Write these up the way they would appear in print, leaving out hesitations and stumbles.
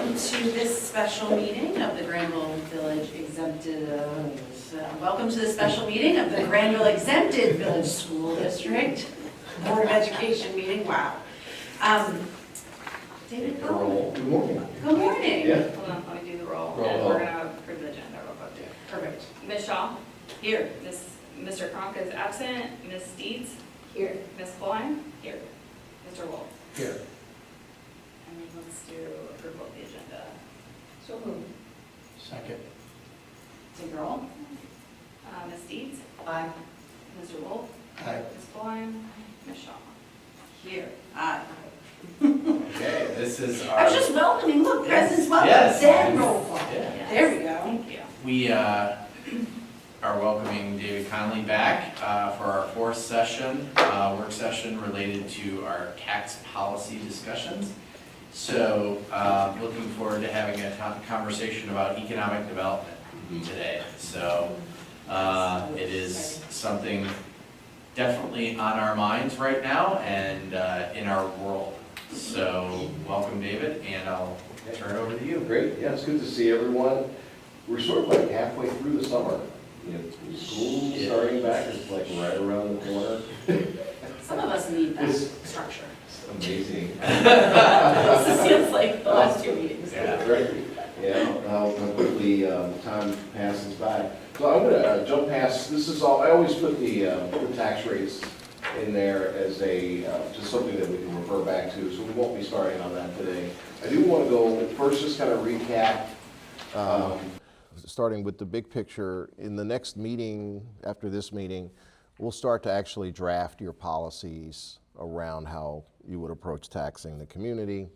welcome to this special meeting of the Granville Village Exempted, welcome to the special meeting of the Granville Exempted Village School District Board of Education meeting, wow. David, Good morning. Good morning. Yeah. Hold on, let me do the roll, Roll and call. we're gonna approve the agenda real quick. Perfect. Ms. Shaw, Here. Mr. Kronk is absent, Ms. Steeds? Here. Ms. Klein? Here. Mr. Wolf? Here. And then let's do approval of the agenda. So moved. Second. Take roll. Ms. Steeds? Aye. Mr. Wolf? Aye. Ms. Klein? Ms. Shaw? Here. Aye. Okay, this is our. I was just welcoming, look, presents welcome, Yes. then roll call. Yeah. There we go. Thank you. We are welcoming David Connolly back for our fourth session, work session related to our tax policy discussions. So looking forward to having a conversation about economic development today. So it is something definitely on our minds right now and in our world. So welcome, David, and I'll turn it over to you. Great, yeah, it's good to see everyone. We're sort of like halfway through the summer. You know, school Yeah. starting back is like right around the corner. Some of us need that It's- structure. It's amazing. This feels like the last two meetings. Yeah. Right? Yeah, how quickly time passes by. So I'm gonna jump past, this is all, I always put the tax rates in there as a, just something that we can refer back to, so we won't be starting on that today. I do want to go, first just kind of recap, starting with the big picture. In the next meeting, after this meeting, we'll start to actually draft your policies around how you would approach taxing the community.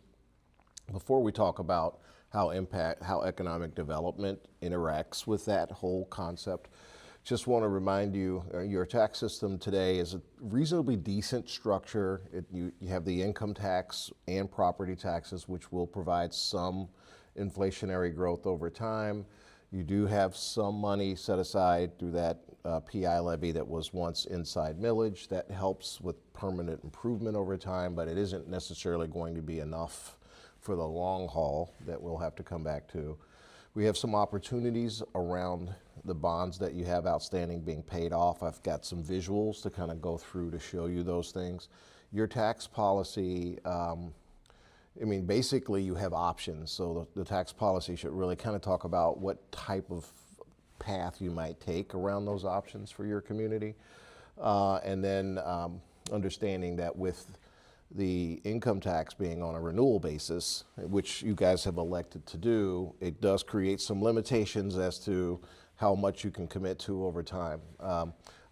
Before we talk about how economic development interacts with that whole concept, just want to remind you, your tax system today is a reasonably decent structure. You have the income tax and property taxes, which will provide some inflationary growth over time. You do have some money set aside through that PI levy that was once inside millage. That helps with permanent improvement over time, but it isn't necessarily going to be enough for the long haul that we'll have to come back to. We have some opportunities around the bonds that you have outstanding being paid off. I've got some visuals to kind of go through to show you those things. Your tax policy, basically you have options. So the tax policy should really kind of talk about what type of path you might take around those options for your community. And then understanding that with the income tax being on a renewal basis, which you guys have elected to do, it does create some limitations as to how much you can commit to over time.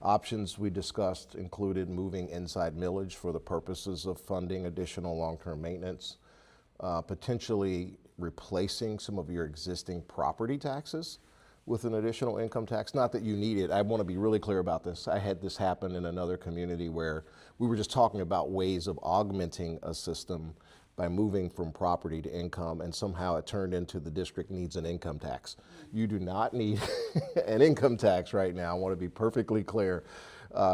Options we discussed included moving inside millage for the purposes of funding additional long-term maintenance, potentially replacing some of your existing property taxes with an additional income tax. Not that you need it. I want to be really clear about this. I had this happen in another community where we were just talking about ways of augmenting a system by moving from property to income, and somehow it turned into the district needs an income tax. You do not need an income tax right now. I want to be perfectly clear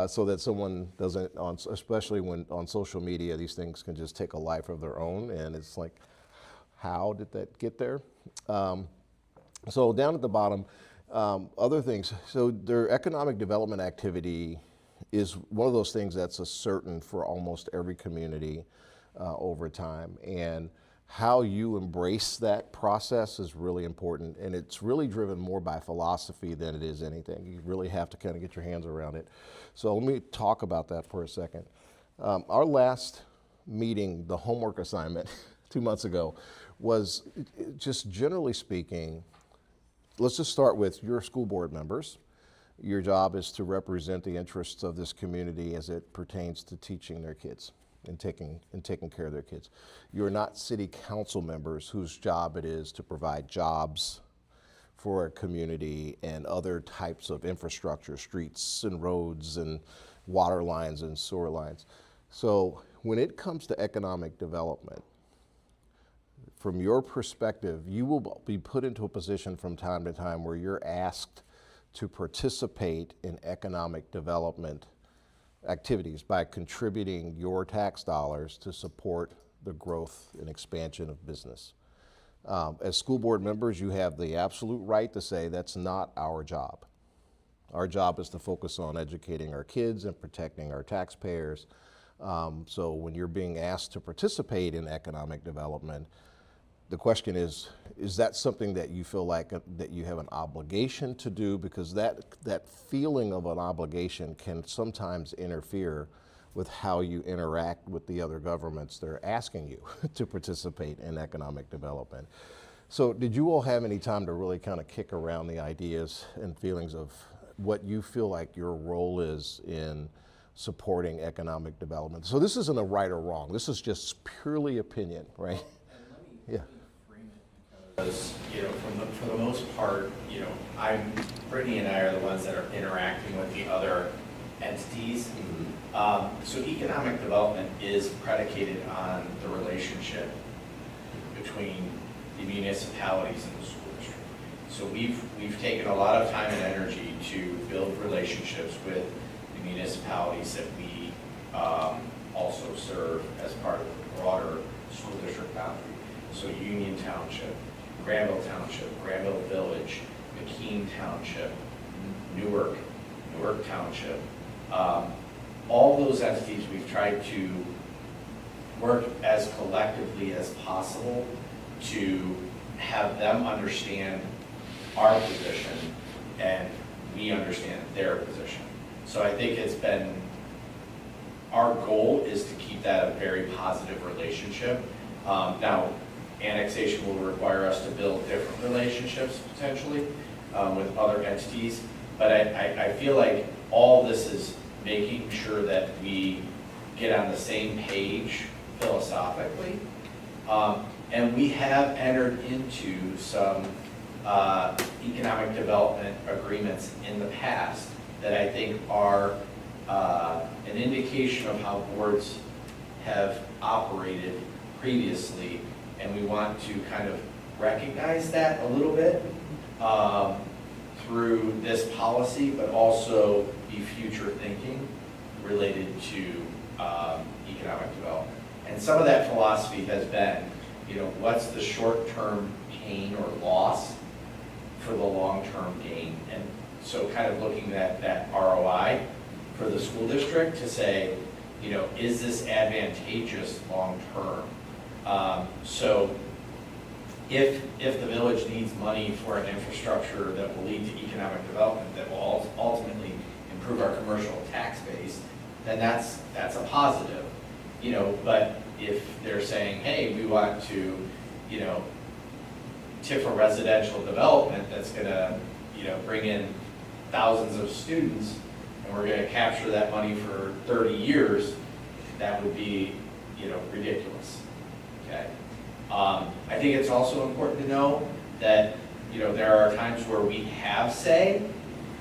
so that someone doesn't, especially when on social media, these things can just take a life of their own, and it's like, how did that get there? So down at the bottom, other things. So their economic development activity is one of those things that's a certain for almost every community over time. And how you embrace that process is really important. And it's really driven more by philosophy than it is anything. You really have to kind of get your hands around it. So let me talk about that for a second. Our last meeting, the homework assignment 2 months ago, was just generally speaking, let's just start with your school board members. Your job is to represent the interests of this community as it pertains to teaching their kids and taking care of their kids. You're not city council members whose job it is to provide jobs for a community and other types of infrastructure, streets and roads and water lines and sewer lines. So when it comes to economic development, from your perspective, you will be put into a position from time to time where you're asked to participate in economic development activities by contributing your tax dollars to support the growth and expansion of business. As school board members, you have the absolute right to say that's not our job. Our job is to focus on educating our kids and protecting our taxpayers. So when you're being asked to participate in economic development, the question is that something that you feel like that you have an obligation to do? Because that feeling of an obligation can sometimes interfere with how you interact with the other governments that are asking you to participate in economic development. So did you all have any time to really kind of kick around the ideas and feelings of what you feel like your role is in supporting economic development? So this isn't a right or wrong. This is just purely opinion, right? Yeah. Because, for the most part, Brittany and I are the ones that are interacting with the other entities. So economic development is predicated on the relationship between the municipalities and the school district. So we've taken a lot of time and energy to build relationships with the municipalities that we also serve as part of the broader school district boundary. So Union Township, Granville Township, Granville Village, McKean Township, Newark Township. All those entities we've tried to work as collectively as possible to have them understand our position and we understand their position. So I think it's been, our goal is to keep that a very positive relationship. Now, annexation will require us to build different relationships potentially with other entities, but I feel like all this is making sure that we get on the same page philosophically. And we have entered into some economic development agreements in the past that I think are an indication of how boards have operated previously, and we want to kind of recognize that a little bit through this policy, but also be future thinking related to economic development. And some of that philosophy has been, what's the short-term pain or loss for the long-term gain? And so kind of looking at that ROI for the school district to say, is this advantageous long-term? So if the village needs money for an infrastructure that will lead to economic development, that will ultimately improve our commercial tax base, then that's a positive. But if they're saying, hey, we want to, tip a residential development that's gonna, bring in thousands of students, and we're gonna capture that money for 30 years, that would be, ridiculous, okay? I think it's also important to know that, there are times where we have say,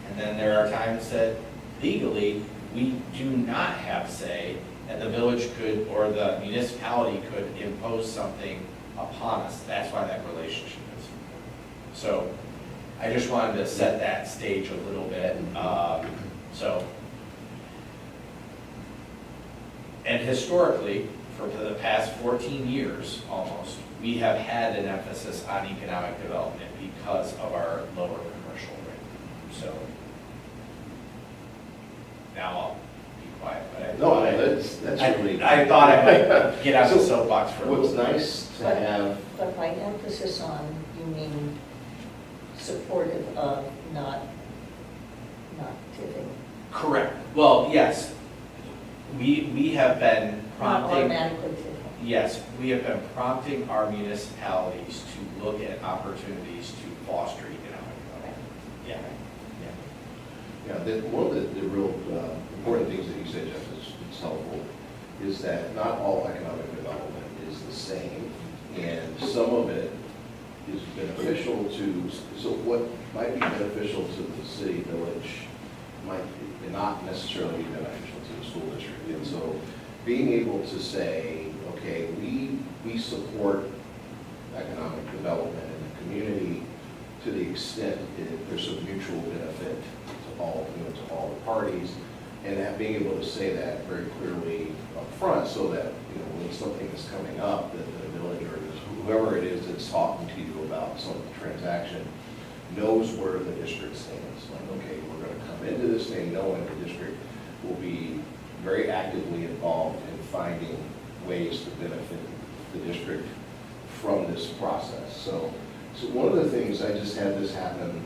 and then there are times that legally we do not have say, and the village could, or the municipality could impose something upon us. That's why that relationship is important. So I just wanted to set that stage a little bit. And historically, for the past 14 years almost, we have had an emphasis on economic development because of our lower commercial rate. So now I'll be quiet. But I thought I might get out of the soapbox for a What's little bit. nice to have, But by emphasis on, you mean supportive of, not tipping, Correct. Well, yes, we have been not prompting. automatically tipping. Yes, we have been prompting our municipalities to look at opportunities to foster economic development. Yeah. one of the real important things that you said, Jeff, is helpful, is that not all economic development is the same, and some of it is beneficial to, so what might be beneficial to the city, village, might not necessarily be beneficial to the school district. And so being able to say, okay, we support economic development in the community to the extent that there's a mutual benefit to all, to all the parties, and that being able to say that very clearly up front, so that when something is coming up, that the village or whoever it is that's talking to you about some of the transaction knows where the district stands. Like, okay, we're gonna come into this thing knowing the district will be very actively involved in finding ways to benefit the district from this process. So one of the things, I just had this happen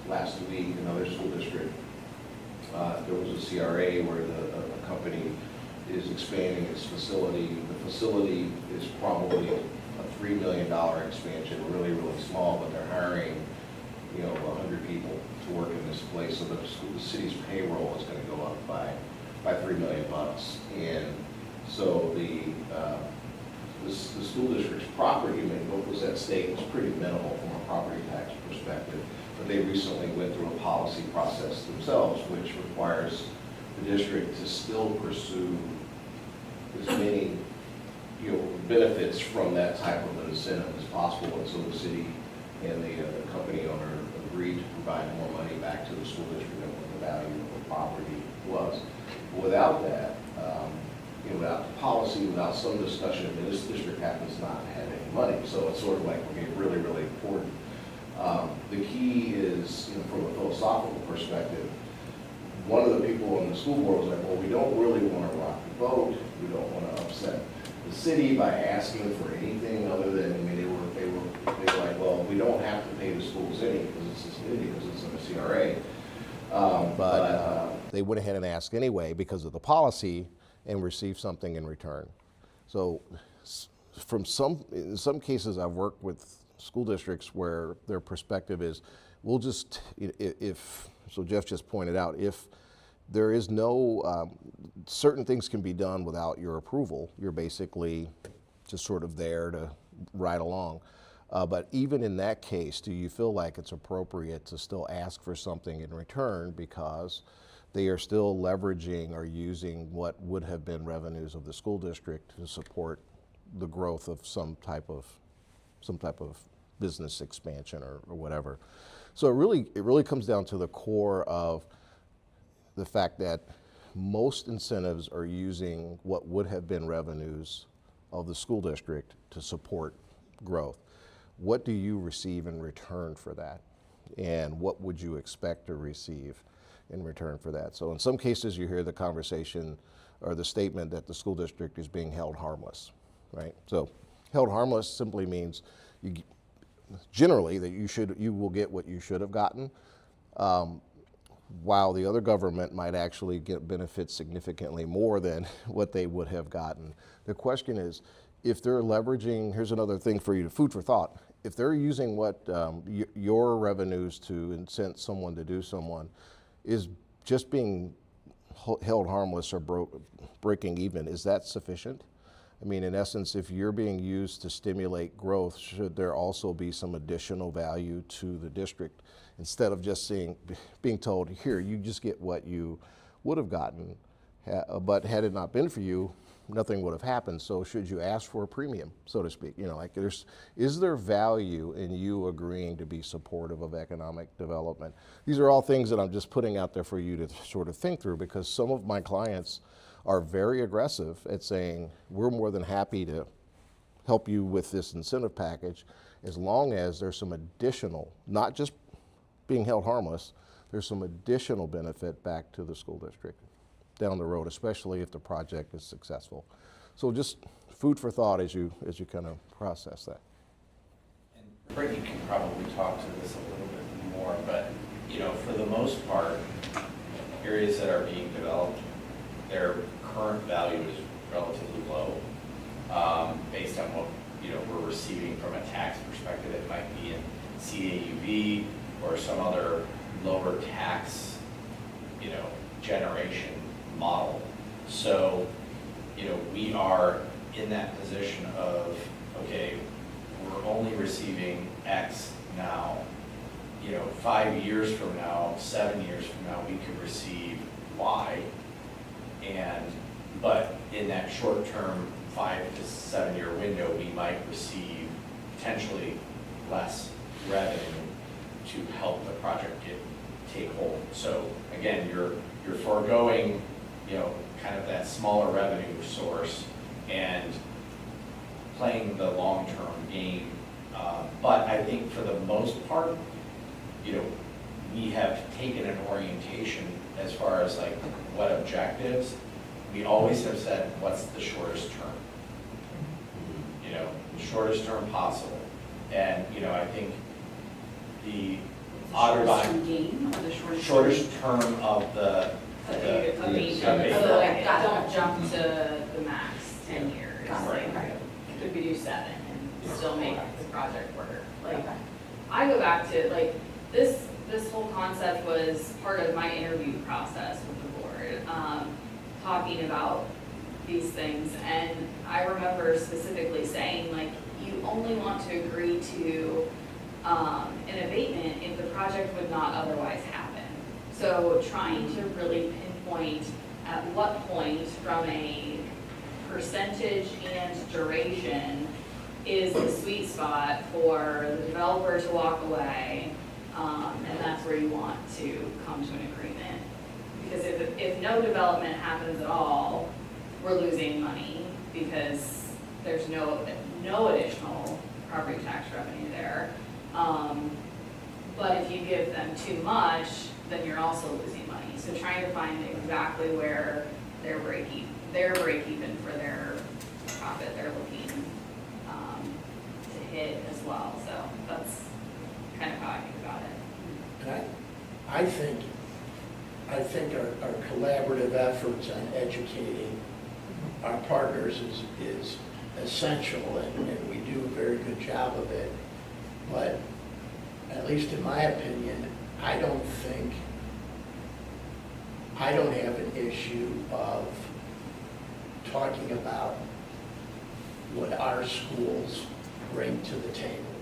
last week, another school district, there was a CRA where a company is expanding its facility. The facility is probably a $3 million expansion, really, really small, but they're hiring, 100 people to work in this place. So the city's payroll is going to go up by $3 million. And so the school district's property, what was at stake was pretty minimal from a property tax perspective. But they recently went through a policy process themselves, which requires the district to still pursue as many, benefits from that type of an incentive as possible. And so the city and the company owner agreed to provide more money back to the school district than what the value of the property was. Without that, without the policy, without some discussion, this district happens not to have any money. So it's sort of like, okay, really, really important. The key is, from a philosophical perspective, one of the people on the school board was like, well, we don't really want to rock the boat. We don't want to upset the city by asking for anything other than, they were like, well, we don't have to pay the schools any because it's in a CRA. But they went ahead and asked anyway because of the policy and received something in return. So in some cases I've worked with school districts where their perspective is, we'll just, so Jeff just pointed out, if there is no, certain things can be done without your approval, you're basically just sort of there to ride along. But even in that case, do you feel like it's appropriate to still ask for something in return because they are still leveraging or using what would have been revenues of the school district to support the growth of some type of business expansion or whatever? So it really comes down to the core of the fact that most incentives are using what would have been revenues of the school district to support growth. What do you receive in return for that? And what would you expect to receive in return for that? So in some cases you hear the conversation or the statement that the school district is being held harmless, right? So held harmless simply means generally that you will get what you should have gotten, while the other government might actually get benefits significantly more than what they would have gotten. The question is, if they're leveraging, here's another thing for you, food for thought. If they're using what your revenues to incent someone to do someone is just being held harmless or breaking even, is that sufficient? I mean, in essence, if you're being used to stimulate growth, should there also be some additional value to the district instead of just being told, here, you just get what you would have gotten, but had it not been for you, nothing would have happened. So should you ask for a premium, so to speak? Is there value in you agreeing to be supportive of economic development? These are all things that I'm just putting out there for you to sort of think through, because some of my clients are very aggressive at saying, we're more than happy to help you with this incentive package as long as there's some additional, not just being held harmless, there's some additional benefit back to the school district down the road, especially if the project is successful. So just food for thought as you kind of process that. And Brittany can probably talk to this a little bit more, but for the most part, areas that are being developed, their current value is relatively low, based on what we're receiving from a tax perspective. It might be in CAUV or some other lower tax, generation model. So, we are in that position of, okay, we're only receiving X now. 5 years from now, 7 years from now, we could receive Y. But in that short term, 5 to 7 year window, we might receive potentially less revenue to help the project take hold. So again, you're foregoing, kind of that smaller revenue source and playing the long-term game. But I think for the most part, we have taken an orientation as far as like what objectives. We always have said, what's the shortest term? Shortest term possible. And, I think the Shortest Otterbein, term gain or the shortest? shortest term of the, Abatement, got it. so like, Got it. don't jump to the max 10 years. Got it. Like, could we do 7 and still make the project work? Like, Okay. I go back to, like, this whole concept was part of my interview process with the board, talking about these things. And I remember specifically saying, like, you only want to agree to an abatement if the project would not otherwise happen. So trying to really pinpoint at what point from a percentage and duration is the sweet spot for the developer to walk away, and that's where you want to come to an agreement. Because if no development happens at all, we're losing money because there's no additional property tax revenue there. But if you give them too much, then you're also losing money. So trying to find exactly where their break even for their profit they're looking to hit as well. So that's kind of how I think about it. And I think our collaborative efforts on educating our partners is essential, and we do a very good job of it. But at least in my opinion, I don't have an issue of talking about what our schools bring to the table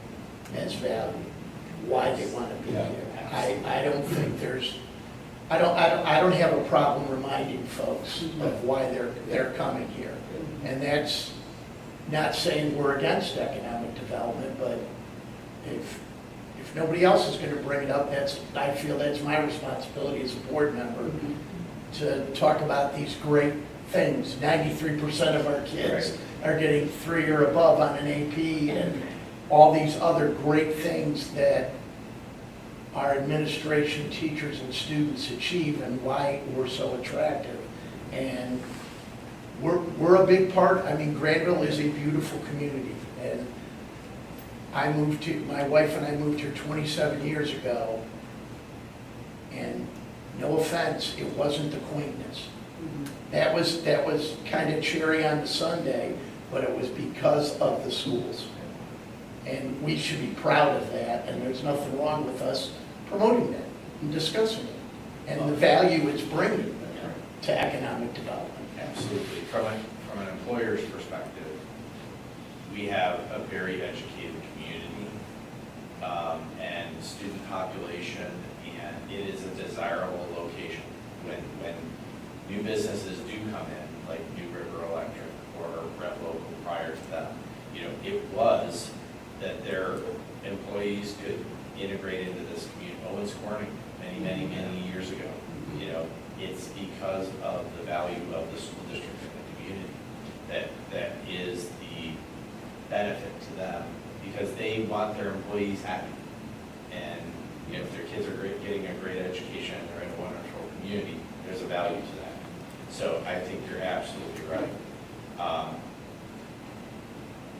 as value, why they want to be here. I don't think there's, I don't have a problem reminding folks of why they're coming here. And that's not saying we're against economic development, but if nobody else is going to bring it up, I feel that's my responsibility as a board member to talk about these great things. 93% of our kids are getting 3 or above on an AP, and all these other great things that our administration, teachers, and students achieve, and why we're so attractive. And we're a big part. I mean, Granville is a beautiful community, and my wife and I moved here 27 years ago, and no offense, it wasn't the quaintness. That was kind of cherry on the sundae, but it was because of the schools. And we should be proud of that, and there's nothing wrong with us promoting that and discussing it, and the value it's bringing to economic development. Absolutely. From an employer's perspective, we have a very educated community and student population, and it is a desirable location. When new businesses do come in, like New River Electric or Red Local prior to them, it was that their employees could integrate into this community. Owens Corning, many years ago. It's because of the value of the school district in the community that is the benefit to them, because they want their employees happy. And if their kids are getting a great education and they're in a wonderful community, there's a value to that. So I think you're absolutely right.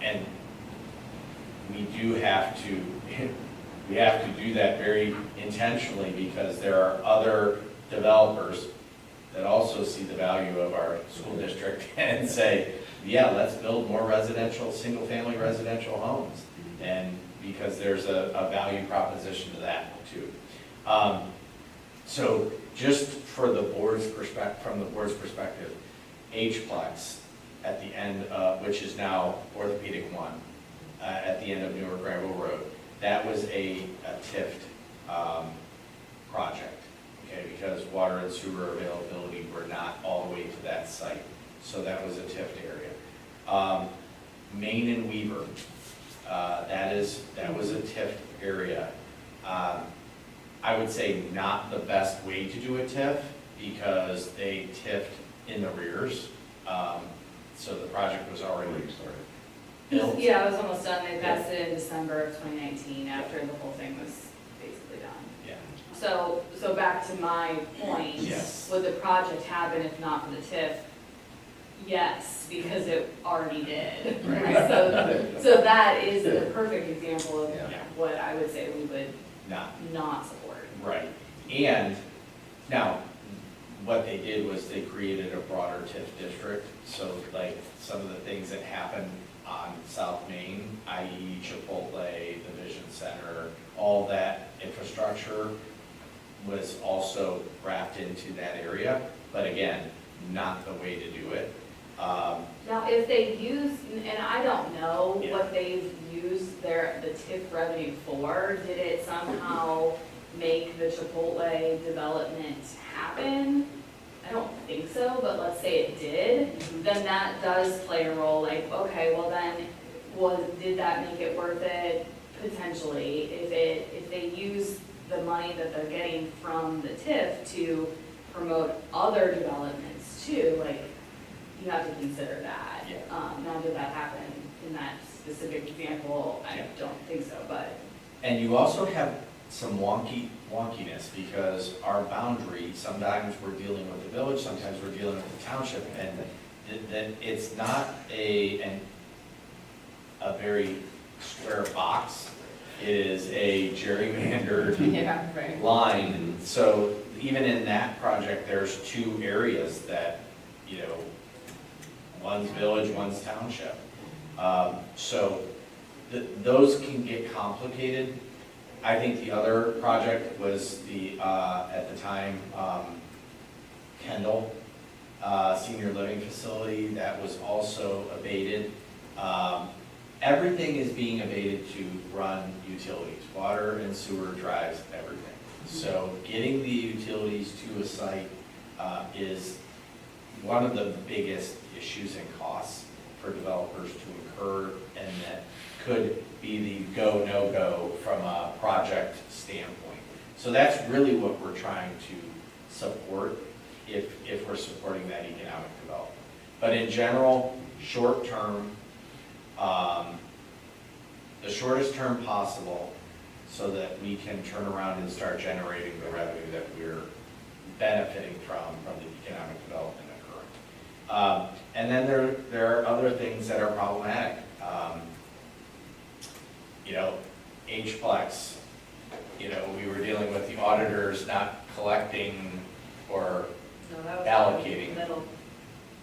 And we do have to do that very intentionally, because there are other developers that also see the value of our school district and say, yeah, let's build more single-family residential homes. And because there's a value proposition to that too. So just for the board's perspective, from the board's perspective, H-Plex at the end, which is now Orthopedic 1, at the end of Newer Granville Road, that was a TIFT project, okay, because water and sewer availability were not all the way to that site. So that was a TIFT area. Main and Weaver, that was a TIF area. I would say not the best way to do a TIF, because they TIF'd in the rears. So the project was already started. built? Yeah, it was almost done. They passed it in December of 2019 after the whole thing was basically done. Yeah. So back to my point. Yes. Would the project happen if not for the TIF? Yes, because it already did. Right. So that is the perfect example of Yeah. what I would say we would Not not support. right. And now, what they did was they created a broader TIF district. So like some of the things that happened on South Main, i.e. Chipotle, the Vision Center, all that infrastructure was also wrapped into that area. But again, not the way to do it. Now, if they use, and I don't know Yeah. what they've used the TIF revenue for, did it somehow make the Chipotle development happen? I don't think so, but let's say it did, then that does play a role, like, okay, well then, did that make it worth it? Potentially, if they use the money that they're getting from the TIF to promote other developments too, like, you have to consider that. Yeah. Now, did that happen in that specific example? I Yeah. don't think so, but. And you also have some wonkiness because our boundary, sometimes we're dealing with the village, sometimes we're dealing with the township, and that it's not a very square box. It is a gerrymandered Yeah, right. line. So even in that project, there's two areas that, you know, one's village, one's township. So those can get complicated. I think the other project was the, at the time, Kendall Senior Living Facility, that was also abated. Everything is being abated to run utilities, water and sewer drives everything. So getting the utilities to a site is one of the biggest issues and costs for developers to incur, and that could be the go, no-go from a project standpoint. So that's really what we're trying to support if we're supporting that economic development. But in general, short-term, the shortest term possible so that we can turn around and start generating the revenue that we're benefiting from the economic development occurring. And then there are other things that are problematic. You know, H-Plex, you know, we were dealing with the auditors not collecting or No, that was allocating. Middle.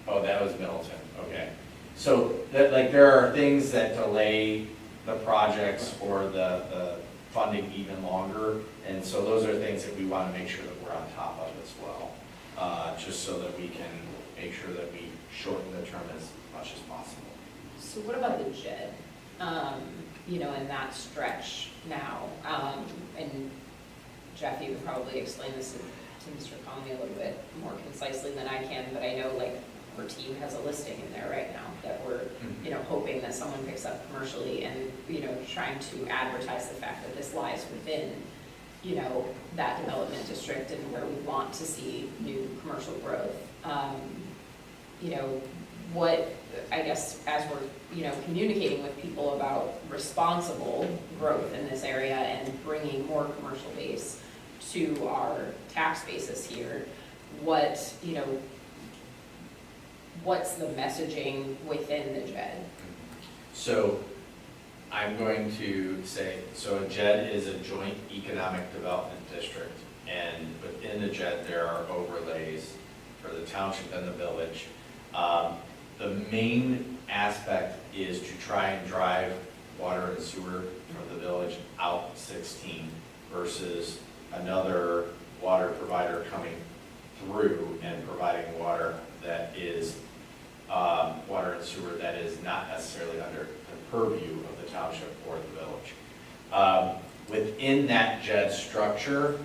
Oh, that was Middleton, okay. So, like, there are things that delay the projects or the funding even longer, and so those are things that we want to make sure that we're on top of as well, just so that we can make sure that we shorten the term as much as possible. So what about the JED? You know, in that stretch now, and Jeff, you would probably explain this to Mr. Conley a little bit more concisely than I can, but I know like our team has a listing in there right now that we're, you know, hoping that someone picks up commercially and, you know, trying to advertise the fact that this lies within, you know, that development district and where we want to see new commercial growth. You know, what, I guess, as we're, you know, communicating with people about responsible growth in this area and bringing more commercial base to our tax basis here, what, you know, what's the messaging within the JED? So I'm going to say, so a JED is a Joint Economic Development District, and within the JED, there are overlays for the township and the village. The main aspect is to try and drive water and sewer from the village out 16 versus another water provider coming through and providing water that is, water and sewer that is not necessarily under the purview of the township or the village. Within that JED structure,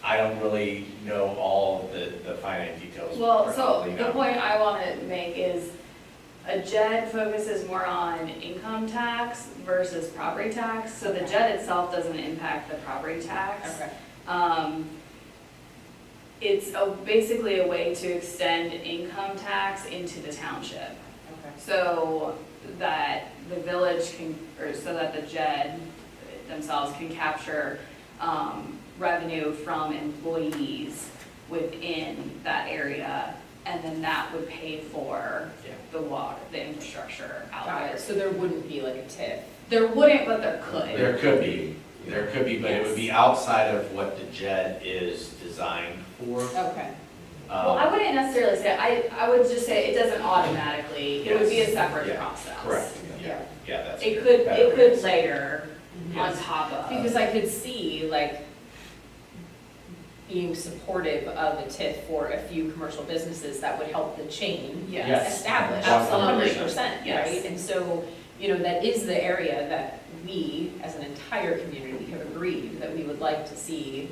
I don't really know all of the finite details. Well, so probably the not. point I want to make is a JED focuses more on income tax versus property tax. So the JED itself doesn't impact the property tax. Okay. It's basically a way to extend income tax into the township. Okay. So that the village can, or so that the JED themselves can capture revenue from employees within that area, and then that would pay for Yeah. the water, the infrastructure out Got there. it, so there wouldn't be like a TIF. There wouldn't, but there could. There could be, but it would be outside of what the JED is designed for. Okay. Well, I wouldn't necessarily say, I would just say it doesn't automatically, it would be a separate Yeah, process. Correct, yeah, that's. It could better. layer on Yes. top of. Because I could see like being supportive of a TIF for a few commercial businesses that would help the chain Yes. establish Absolutely. 100%, Yes. right? And so, that is the area that we, as an entire community, have agreed that we would like to see,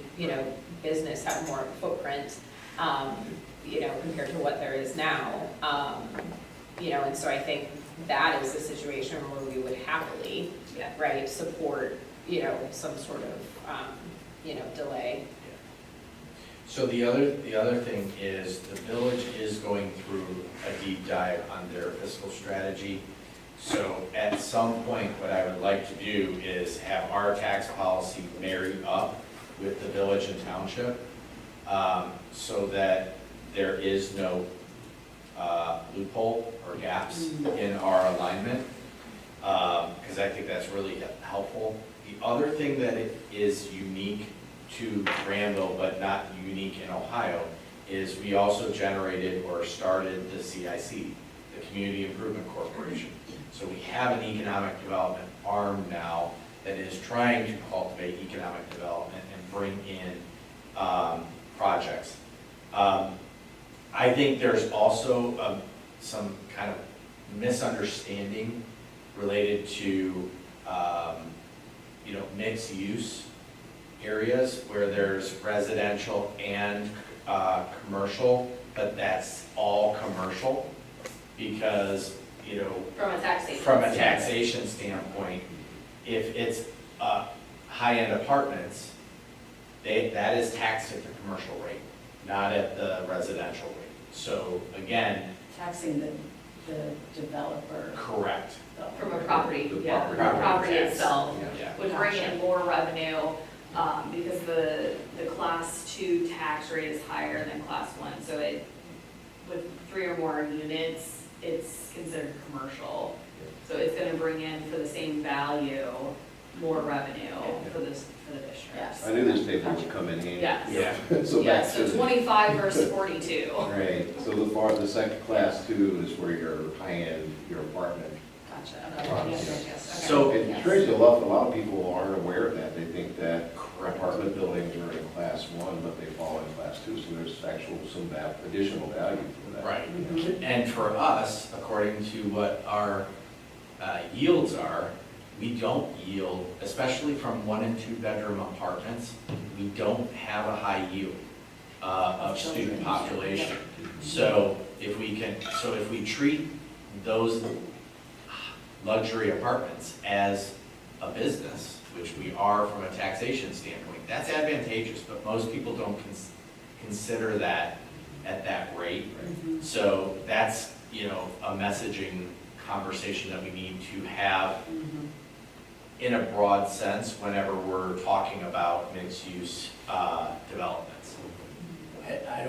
business have more of a footprint, compared to what there is now. And so I think that is a situation where we would happily, Yeah. right, support, some sort of, delay. So the other thing is, the village is going through a deep dive on their fiscal strategy. So at some point, what I would like to do is have our tax policy marry up with the village and township, so that there is no loophole or gaps in our alignment, because I think that's really helpful. The other thing that is unique to Granville, but not unique in Ohio, is we also generated or started the CIC, the Community Improvement Corporation. So we have an economic development arm now that is trying to cultivate economic development and bring in projects. I think there's also some kind of misunderstanding related to mixed use areas where there's residential and commercial, but that's all commercial, because From a taxation. from a taxation standpoint, if it's high-end apartments, that is taxed at the commercial rate, not at the residential rate. So again, Taxing the developer. correct. From a property, The yeah, property from property tax. itself, Yeah. would bring in more revenue, because the class 2 tax rate is higher than class 1. So with 3 or more units, it's considered commercial. So it's gonna bring in, for the same value, more revenue for the district. Yes. I knew this paper would come in handy. Yes. Yeah. So Yeah, back so to, 25 versus 42. right, so the second class two is where your high-end, your apartment. Gotcha, Right. okay, yes, okay. So- It Yes. strangely enough, a lot of people aren't aware of that. They think that Correct. apartment buildings are in class one, but they fall in class two, so there's some additional value for that. Right. Mhm. And for us, according to what our yields are, we don't yield, especially from 1 and 2 bedroom apartments, we don't have a high yield of student population. So if we treat those luxury apartments as a business, which we are from a taxation standpoint, that's advantageous, but most people don't consider that at that rate. Mhm. So that's, a messaging conversation that we need to have Mhm. in a broad sense whenever we're talking about mixed-use developments. I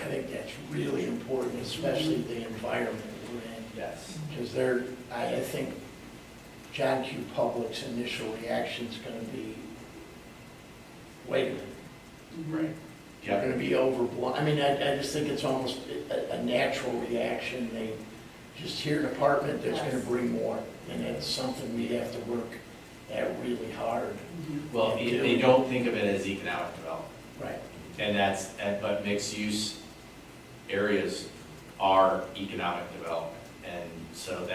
think that's really important, especially the environment we're in. Yes. Because I think John Q. Public's initial reaction is going to be, wait a minute, Right. they're going to be overblown. I mean, I just think it's almost a natural reaction. They just hear an apartment that's going to bring more, and it's something we have to work at really hard. Well, they don't think of it as economic development. Right. But mixed-use areas are economic development. And so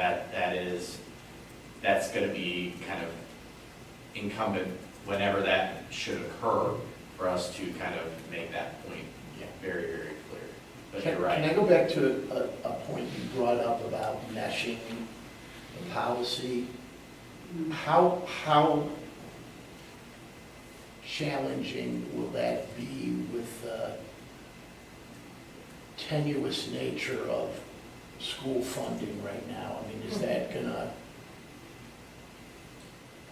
that's going to be kind of incumbent whenever that should occur for us to kind of make that point very, very clear. But you're Can right. I go back to a point you brought up about meshing the policy? How challenging will that be with the tenuous nature of school funding right now? I mean, is that gonna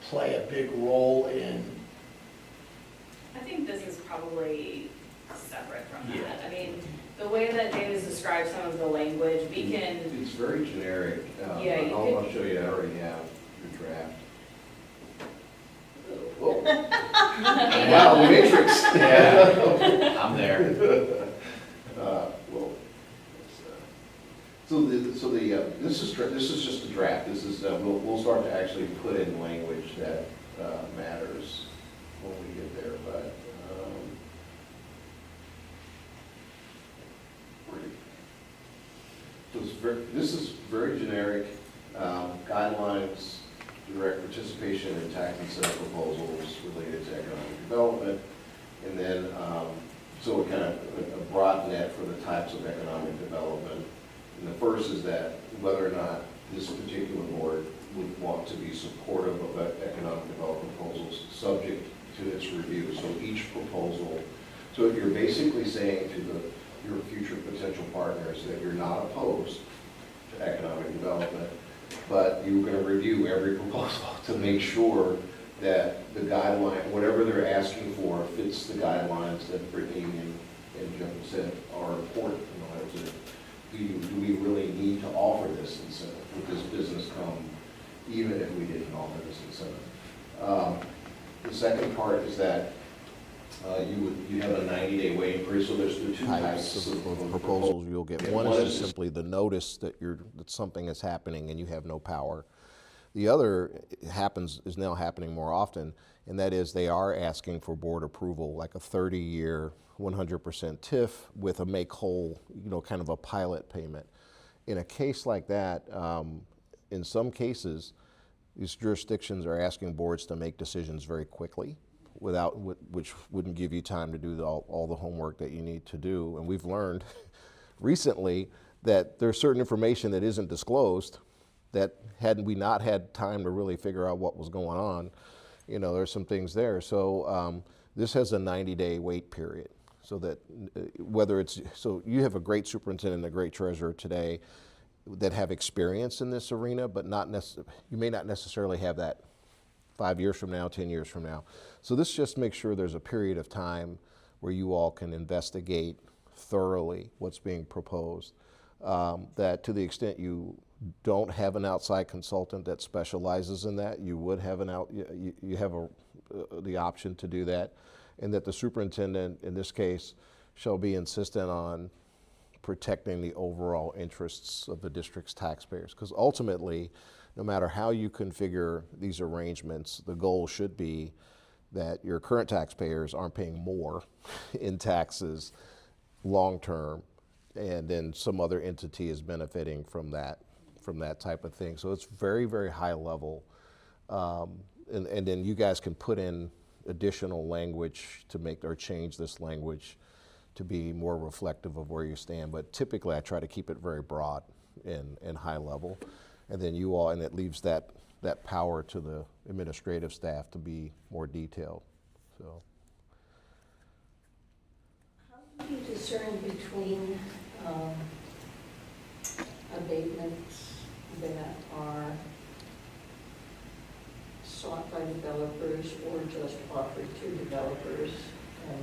play a big role in, I think this is probably separate from Yeah. that. I mean, the way that David's described some of the language, we can, It's very generic. Yeah, you I'll could- show you, I already have your draft. Wow, the Matrix. Yeah, I'm there. Well, this is just a draft. This is, we'll start to actually put in language that matters when we get there, but, so this is very generic, guidelines, direct participation in tax incentive proposals related to economic development, and then, so it kind of a broad net for the types of economic development. And the first is that whether or not this particular board would want to be supportive of economic development proposals subject to its review. So each proposal, so if you're basically saying to your future potential partners that you're not opposed to economic development, but you're going to review every proposal to make sure that the guideline, whatever they're asking for, fits the guidelines that Brittany and Jeff said are important. You know, do we really need to offer this incentive? Would this business come even if we didn't offer this incentive? The second part is that you have a 90-day waiting period, so there's the two types of proposals you'll get. Yeah, One one is is just simply the notice that that something is happening and you have no power. The other is now happening more often, and that is they are asking for board approval, like a 30-year, 100% TIF with a make whole, kind of a pilot payment. In a case like that, in some cases, these jurisdictions are asking boards to make decisions very quickly, which wouldn't give you time to do all the homework that you need to do. And we've learned recently that there's certain information that isn't disclosed that had we not had time to really figure out what was going on, there's some things there. So this has a 90-day wait period. So that so you have a great superintendent and a great treasurer today that have experience in this arena, but you may not necessarily have that 5 years from now, 10 years from now. So this just makes sure there's a period of time where you all can investigate thoroughly what's being proposed. That to the extent you don't have an outside consultant that specializes in that, you would have you have the option to do that, and that the superintendent in this case shall be insistent on protecting the overall interests of the district's taxpayers. Because ultimately, no matter how you configure these arrangements, the goal should be that your current taxpayers aren't paying more in taxes long-term, and then some other entity is benefiting from that type of thing. So it's very, very high level. And then you guys can put in additional language to make or change this language to be more reflective of where you stand. But typically I try to keep it very broad and high level. And then and it leaves that power to the administrative staff to be more detailed. So. How do you discern between abatements that are sought by developers or just offered to developers, and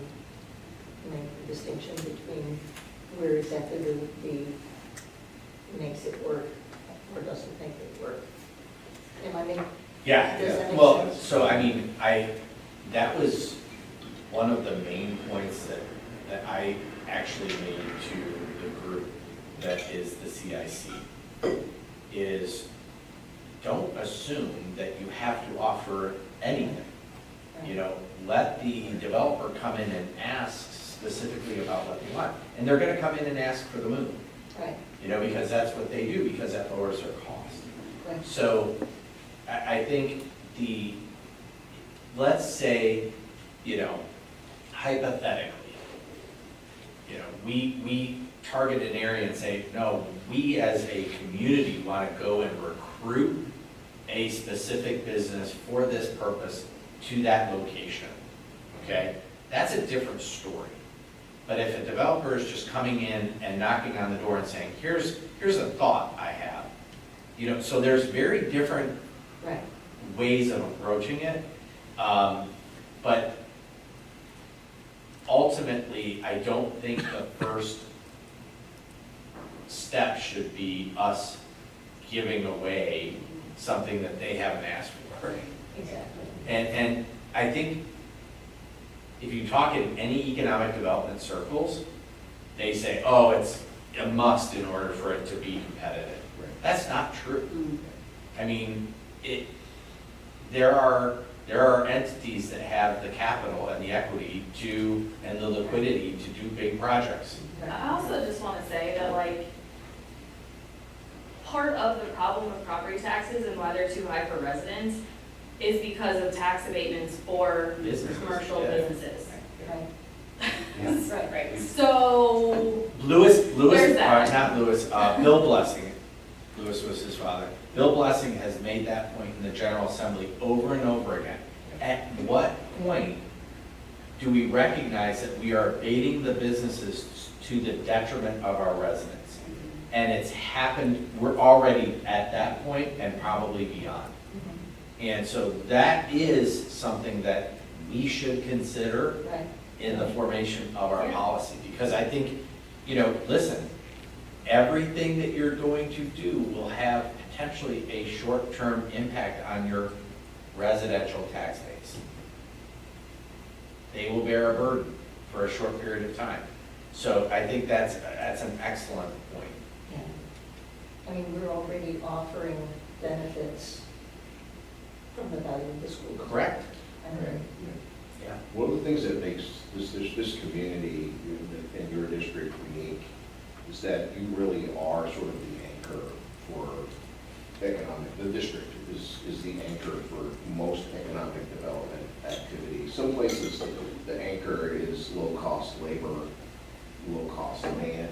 make the distinction between where exactly the makes it work or doesn't make it work? Am I making? Yeah, Does that make well, sense? so I mean, that was one of the main points that I actually made to the group that is the CIC, is don't assume that you have to offer anything. Let the developer come in and ask specifically about what they want. And they're gonna come in and ask for the moon, Right, because that's what they do, because that lowers their cost. right. So I think let's say, hypothetically, we target an area and say, no, we as a community want to go and recruit a specific business for this purpose to that location, okay? That's a different story. But if a developer is just coming in and knocking on the door and saying, here's a thought I have, you know, so there's very different Right. ways of approaching it. But ultimately, I don't think the first step should be us giving away something that they haven't asked for. Exactly. And I think if you talk in any economic development circles, they say, oh, it's a must in order for it to be competitive. That's not true. I mean, there are entities that have the capital and the equity to, and the liquidity to do big projects. I also just want to say that, like, part of the problem with property taxes and why they're too high for residents is because of tax abatements for Businesses, commercial yeah. businesses. Right. Yeah. Right. So, Lewis, There's that. not Lewis, Bill Blessing, Lewis was his father. Bill Blessing has made that point in the General Assembly over and over again. At what point do we recognize that we are abating the businesses to the detriment of our residents? And it's happened, we're already at that point and probably beyond. And so that is something that we should consider Right. in the formation of our policy. Because I think, you know, listen, everything that you're going to do will have potentially a short-term impact on your residential tax base. They will bear a burden for a short period of time. So I think that's an excellent point. Yeah. I mean, we're already offering benefits from the value of the school. Correct? I mean, Yeah. One of the things that makes this community in your district unique is that you really are sort of the anchor for economic, the district is the anchor for most economic development activity. Some places, the anchor is low-cost labor, low-cost land.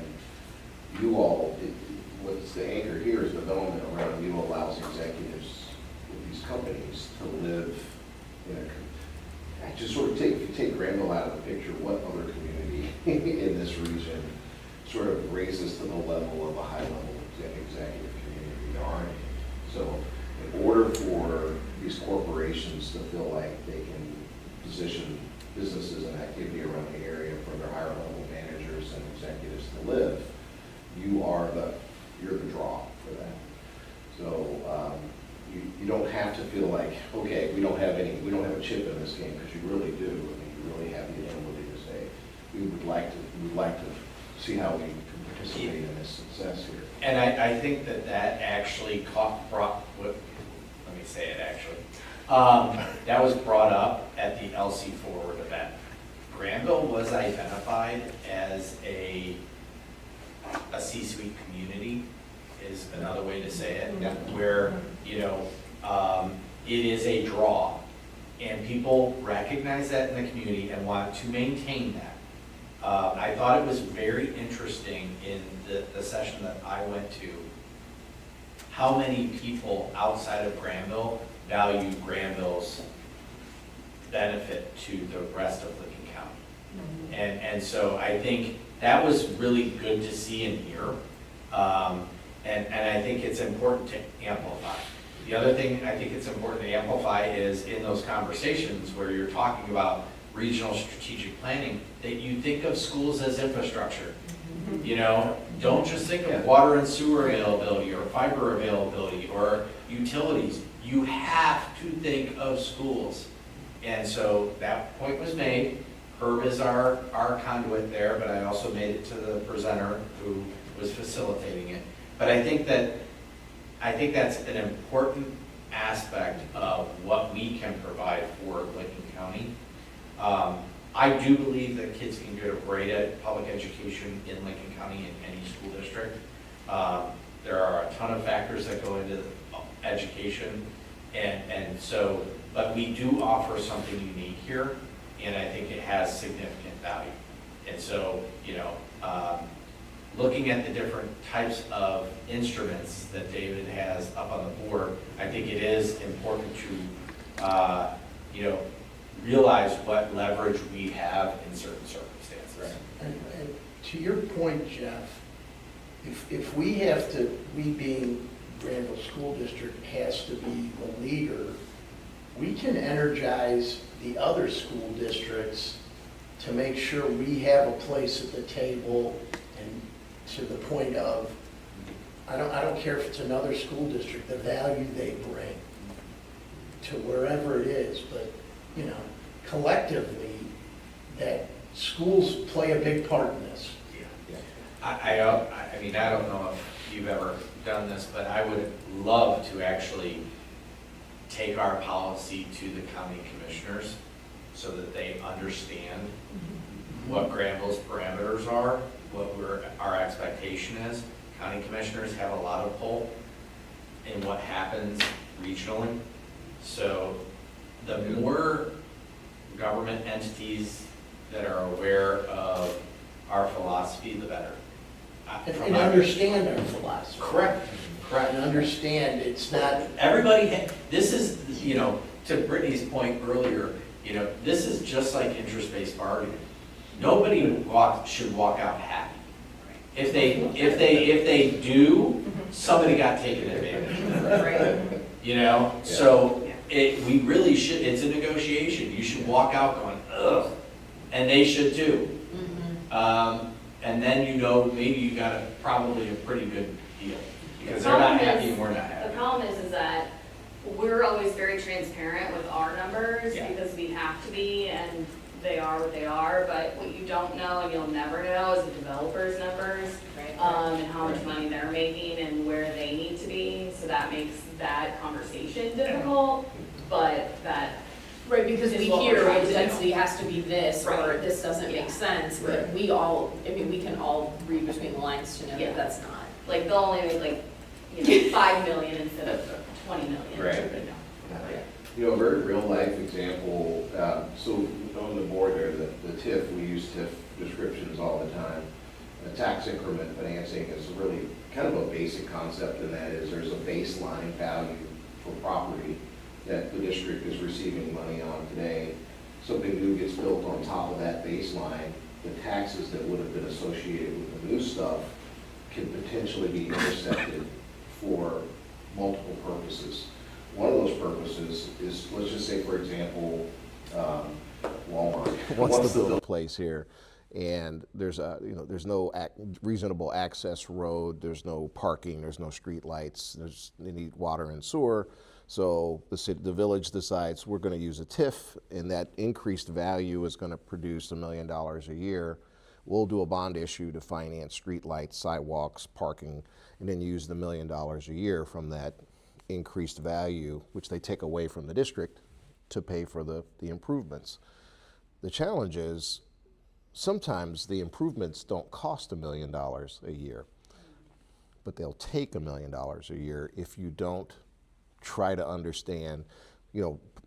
You all, what's the anchor here is development around you allows executives with these companies to live in a, just sort of if you take Granville out of the picture, what other community in this region sort of raises to the level of a high-level executive community? There aren't any. So in order for these corporations to feel like they can position businesses and activity around the area for their higher level managers and executives to live, you're the draw for that. So you don't have to feel like, okay, we don't have a chip in this game, because you really do. I mean, you really have the ability to say, we'd like to see how we can participate in this success here. And I think that actually let me say it actually. That was brought up at the LC Forward event. Granville was identified as a C-suite community, is another way to say it, where, you know, it is a draw. And people recognize that in the community and want to maintain that. I thought it was very interesting in the session that I went to, how many people outside of Granville value Granville's benefit to the rest of Licking County. And so I think that was really good to see and hear. And I think it's important to amplify. The other thing I think it's important to amplify is in those conversations where you're talking about regional strategic planning, that you think of schools as infrastructure. You know, don't just think of water and sewer availability or fiber availability or utilities. You have to think of schools. And so that point was made. Herb is our conduit there, but I also made it to the presenter who was facilitating it. But I think that's an important aspect of what we can provide for Licking County. I do believe that kids can get a great public education in Licking County in any school district. There are a ton of factors that go into education, and so, but we do offer something unique here, and I think it has significant value. And so, you know, looking at the different types of instruments that David has up on the board, I think it is important to, you know, realize what leverage we have in certain circumstances. And to your point, Jeff, if we have to, we being Granville School District has to be the leader, we can energize the other school districts to make sure we have a place at the table, and to the point of, I don't care if it's another school district, the value they bring to wherever it is, but, you know, collectively, that schools play a big part in this. I mean, I don't know if you've ever done this, but I would love to actually take our policy to the county commissioners so that they understand what Granville's parameters are, what our expectation is. County commissioners have a lot of pull in what happens regionally. So the more government entities that are aware of our philosophy, the better. And understand our philosophy. Correct. And understand it's not, Everybody, this is, you know, to Brittany's point earlier, you know, this is just like interest-based bargaining. Nobody should walk out happy. If they do, somebody got taken advantage of. Right. You know, so we really should, it's a negotiation. You should walk out going, ugh, and they should too. And then you know, maybe you got probably a pretty good deal, because they're not happy and we're not happy. The problem is that we're always very transparent with our numbers Yeah. because we have to be, and they are what they are, but what you don't know and you'll never know is the developer's numbers, Right. and how much money they're making and where they need to be, so that makes that conversation difficult, but that, Right, because we is what hear we're trying the to do. density has to be this, or Right. this doesn't Yeah. make sense, but we all, I mean, we can all read between the lines to know Yeah. that that's not. like, they'll only make like, you know, 5 million instead of 20 million. Right. You know, a very real-life example, so on the board there, the TIF, we use TIF descriptions all the time. Tax increment financing is really kind of a basic concept, and that is there's a baseline value for property that the district is receiving money on today. Something new gets built on top of that baseline, the taxes that would have been associated with the new stuff can potentially be intercepted for multiple purposes. One of those purposes is, let's just say, for example, Walmart. Wants to build a place here, and there's there's no reasonable access road, there's no parking, there's no street lights, they need water and sewer. So the village decides we're going to use a TIF, and that increased value is going to produce $1 million a year. We'll do a bond issue to finance street lights, sidewalks, parking, and then use the $1 million a year from that increased value, which they take away from the district, to pay for the improvements. The challenge is sometimes the improvements don't cost $1 million a year, but they'll take $1 million a year if you don't try to understand,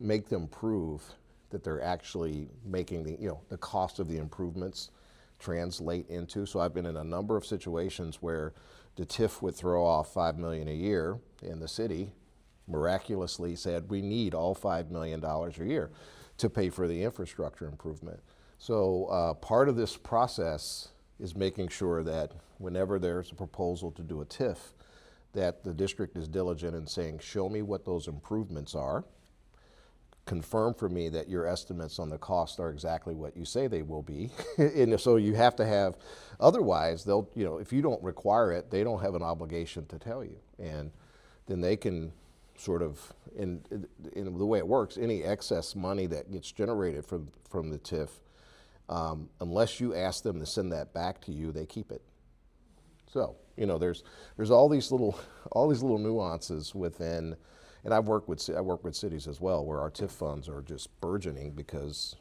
make them prove that they're actually making the cost of the improvements translate into. So I've been in a number of situations where the TIF would throw off $5 million a year, and the city miraculously said, we need all $5 million a year to pay for the infrastructure improvement. So part of this process is making sure that whenever there's a proposal to do a TIF, that the district is diligent in saying, show me what those improvements are, confirm for me that your estimates on the cost are exactly what you say they will be. And so you have to have, otherwise they'll, if you don't require it, they don't have an obligation to tell you. And then they can sort of, in the way it works, any excess money that gets generated from the TIF, unless you ask them to send that back to you, they keep it. So, there's all these little nuances within. And I work with cities as well, where our TIF funds are just burgeoning because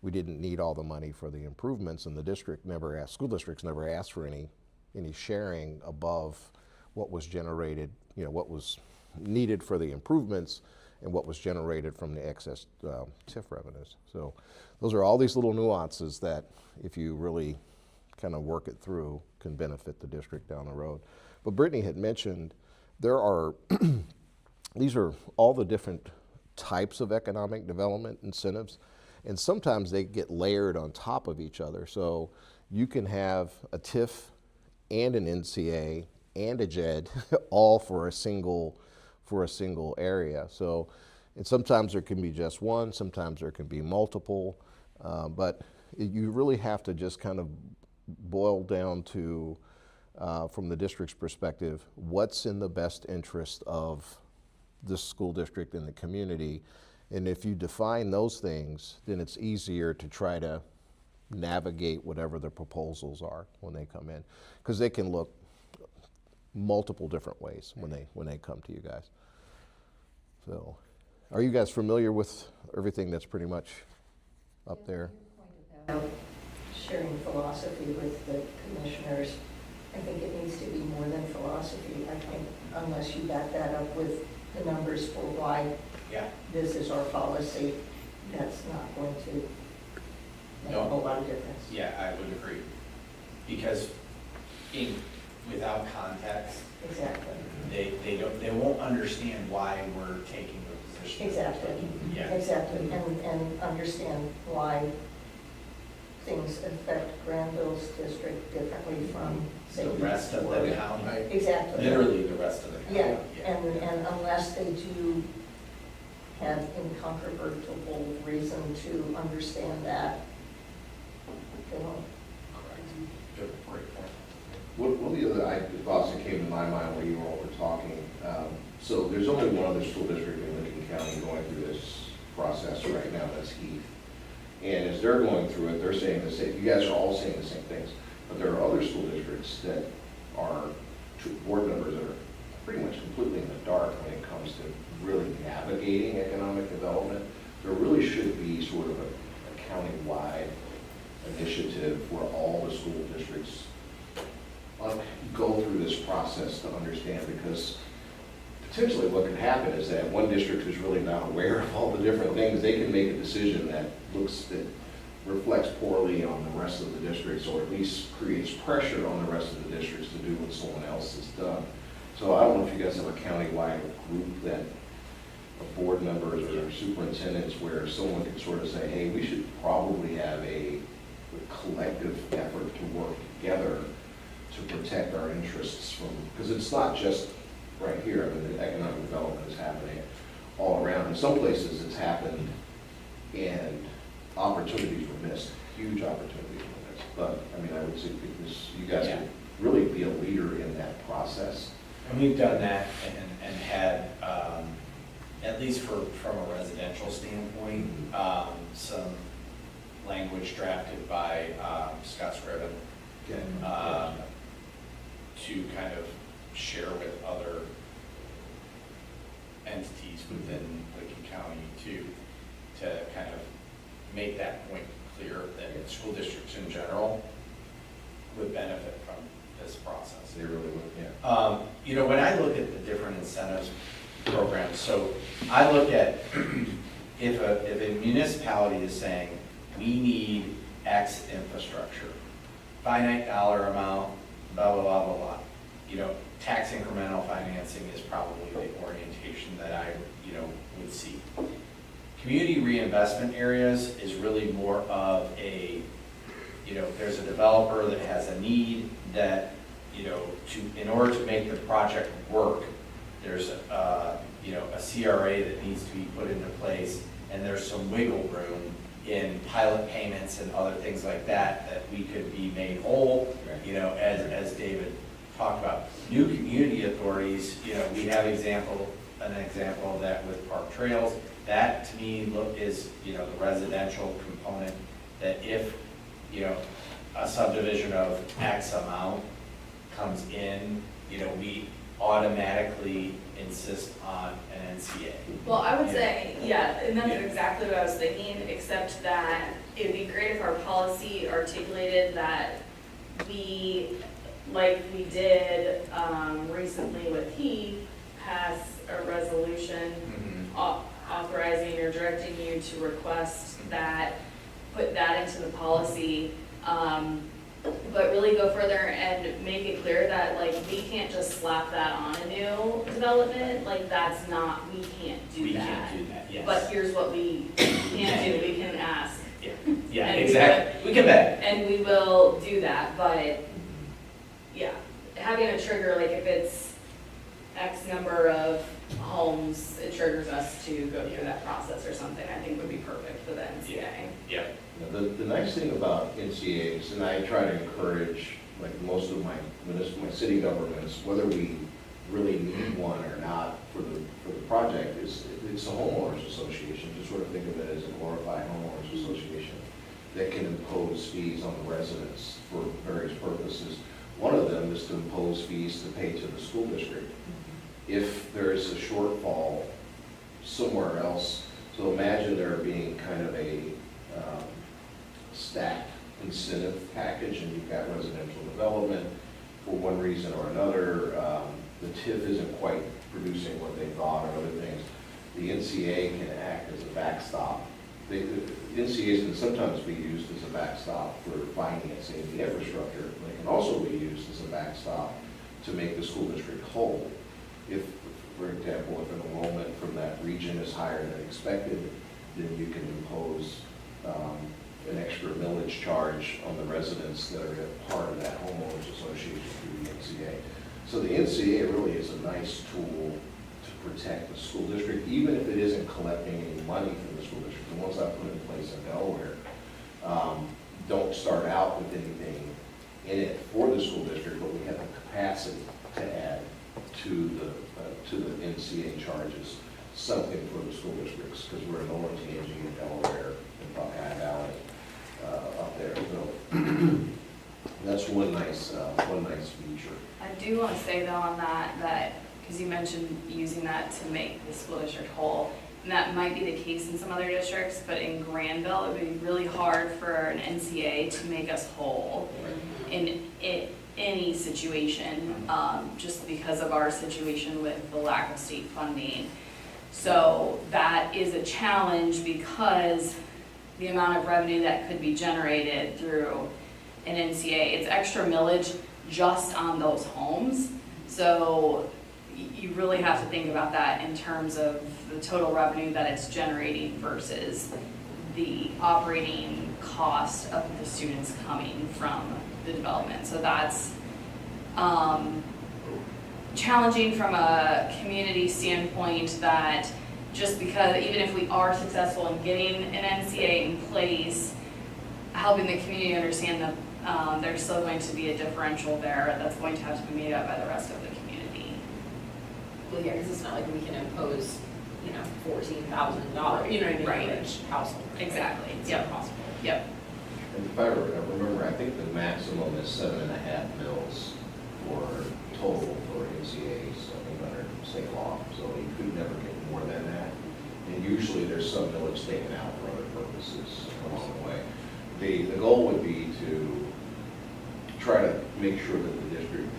we didn't need all the money for the improvements, and the school districts never asked for any sharing above what was generated, what was needed for the improvements and what was generated from the excess TIF revenues. So those are all these little nuances that, if you really kind of work it through, can benefit the district down the road. But Brittany had mentioned there are these are all the different types of economic development incentives. And sometimes they get layered on top of each other. So you can have a TIF and an NCA and a JED all for a single area. So, and sometimes there can be just one, sometimes there can be multiple, but you really have to just kind of boil down to, from the district's perspective, what's in the best interest of this school district and the community. And if you define those things, then it's easier to try to navigate whatever the proposals are when they come in, because they can look multiple different ways when they come to you guys. So, are you guys familiar with everything that's pretty much up there? About sharing philosophy with the commissioners, I think it needs to be more than philosophy. I think unless you back that up with the numbers for why Yeah. this is our policy, that's not going to make a No. whole lot of difference. Yeah, I would agree. Because without context, Exactly. they won't understand why we're taking the position. Exactly. Yeah. Exactly, and understand why things affect Granville's district differently from, say, The rest of the Florida. county, Exactly. literally the rest of the county. Yeah, and unless they do have incontrovertible reason to understand that, they won't. Correct. Good, great point. One of the other thoughts that came to my mind while you all were talking, so there's only one other school district in Lincoln County going through this process right now, that's Heath. And as they're going through it, they're saying the same, you guys are all saying the same things, but there are other school districts that are, board members that are pretty much completely in the dark when it comes to really navigating economic development. There really should be sort of a county-wide initiative where all the school districts go through this process to understand, because potentially what could happen is that one district who's really not aware of all the different things, they can make a decision that reflects poorly on the rest of the districts, or at least creates pressure on the rest of the districts to do what someone else has done. So I don't know if you guys have a county-wide group that, of board members or superintendents, where someone can sort of say, hey, we should probably have a collective effort to work together to protect our interests from, because it's not just right here. I mean, the economic development is happening all around. In some places it's happened and opportunities were missed, huge opportunities were missed. But, I mean, I would say this, you guys Yeah. could really be a leader in that process. And we've done that and had, at least from a residential standpoint, some language drafted by Scott Scriven to kind of share with other entities within Lincoln County to kind of make that point clear that school districts in general would benefit from this process. They really would, yeah. You know, when I look at the different incentives programs, so I look at if a municipality is saying, we need X infrastructure, finite dollar amount, blah, blah, blah, blah, blah. You know, tax incremental financing is probably the orientation that I, would see. Community reinvestment areas is really more of a, there's a developer that has a need that, in order to make the project work, there's a CRA that needs to be put into place, and there's some wiggle room in pilot payments and other things like that, that we could be made whole, as David talked about. New community authorities, we have an example of that with Park Trails. That, to me, is, the residential component, that if, a subdivision of X amount comes in, we automatically insist on an NCA. Well, I would say, yeah, and that's exactly what I was thinking, except that it'd be great if our policy articulated that we, like we did recently with Heath, pass a resolution authorizing or directing you to request that, put that into the policy, but really go further and make it clear that, like, we can't just slap that on a new development, like, that's not, we can't do that. We can't do that, yes. But here's what we can do, we can ask and Exactly, we can bet. and we will do that, but, yeah, having a trigger, like if it's X number of homes, it triggers us to go through that process or something, I think would be perfect for the NCA. Yep. Now, the nice thing about NCAs, and I try to encourage, like most of my city governments, whether we really need one or not for the project, is it's a homeowners association. Just sort of think of it as a glorified homeowners association that can impose fees on the residents for various purposes. One of them is to impose fees to pay to the school district if there is a shortfall somewhere else. So imagine there being kind of a stacked incentive package, and you've got residential development for one reason or another. The TIF isn't quite producing what they thought or other things. The NCA can act as a backstop. The NCAs can sometimes be used as a backstop for financing the infrastructure. They can also be used as a backstop to make the school district whole. If, for example, if an enrollment from that region is higher than expected, then you can impose an extra millage charge on the residents that are a part of that homeowners association through the NCA. So the NCA really is a nice tool to protect the school district, even if it isn't collecting any money from the school district. The ones I put in place in Delaware don't start out with anything in it for the school district, but we have the capacity to add to the NCA charges something for the school districts, because we're in Olentangy in Delaware and Buckeye Valley up there. So that's one nice feature. I do want to say though on that, because you mentioned using that to make the school district whole, and that might be the case in some other districts, but in Granville, it would be really hard for an NCA to make us whole in any situation, just because of our situation with the lack of state funding. So that is a challenge because the amount of revenue that could be generated through an NCA, it's extra millage just on those homes. So you really have to think about that in terms of the total revenue that it's generating versus the operating cost of the students coming from the development. So that's challenging from a community standpoint, that just because even if we are successful in getting an NCA in place, helping the community understand that there's still going to be a differential there that's going to have to be made up by the rest of the community. Well, yeah, because it's not like we can impose, $14,000, you know what I mean, Right. for each household. Right? Exactly. It's Yep. impossible. Yep. And if I remember, I think the maximum is 7.5 mils for total for NCAs, I think under state law, so you could never get more than that. And usually there's some millage taken out for other purposes along the way. The goal would be to try to make sure that the district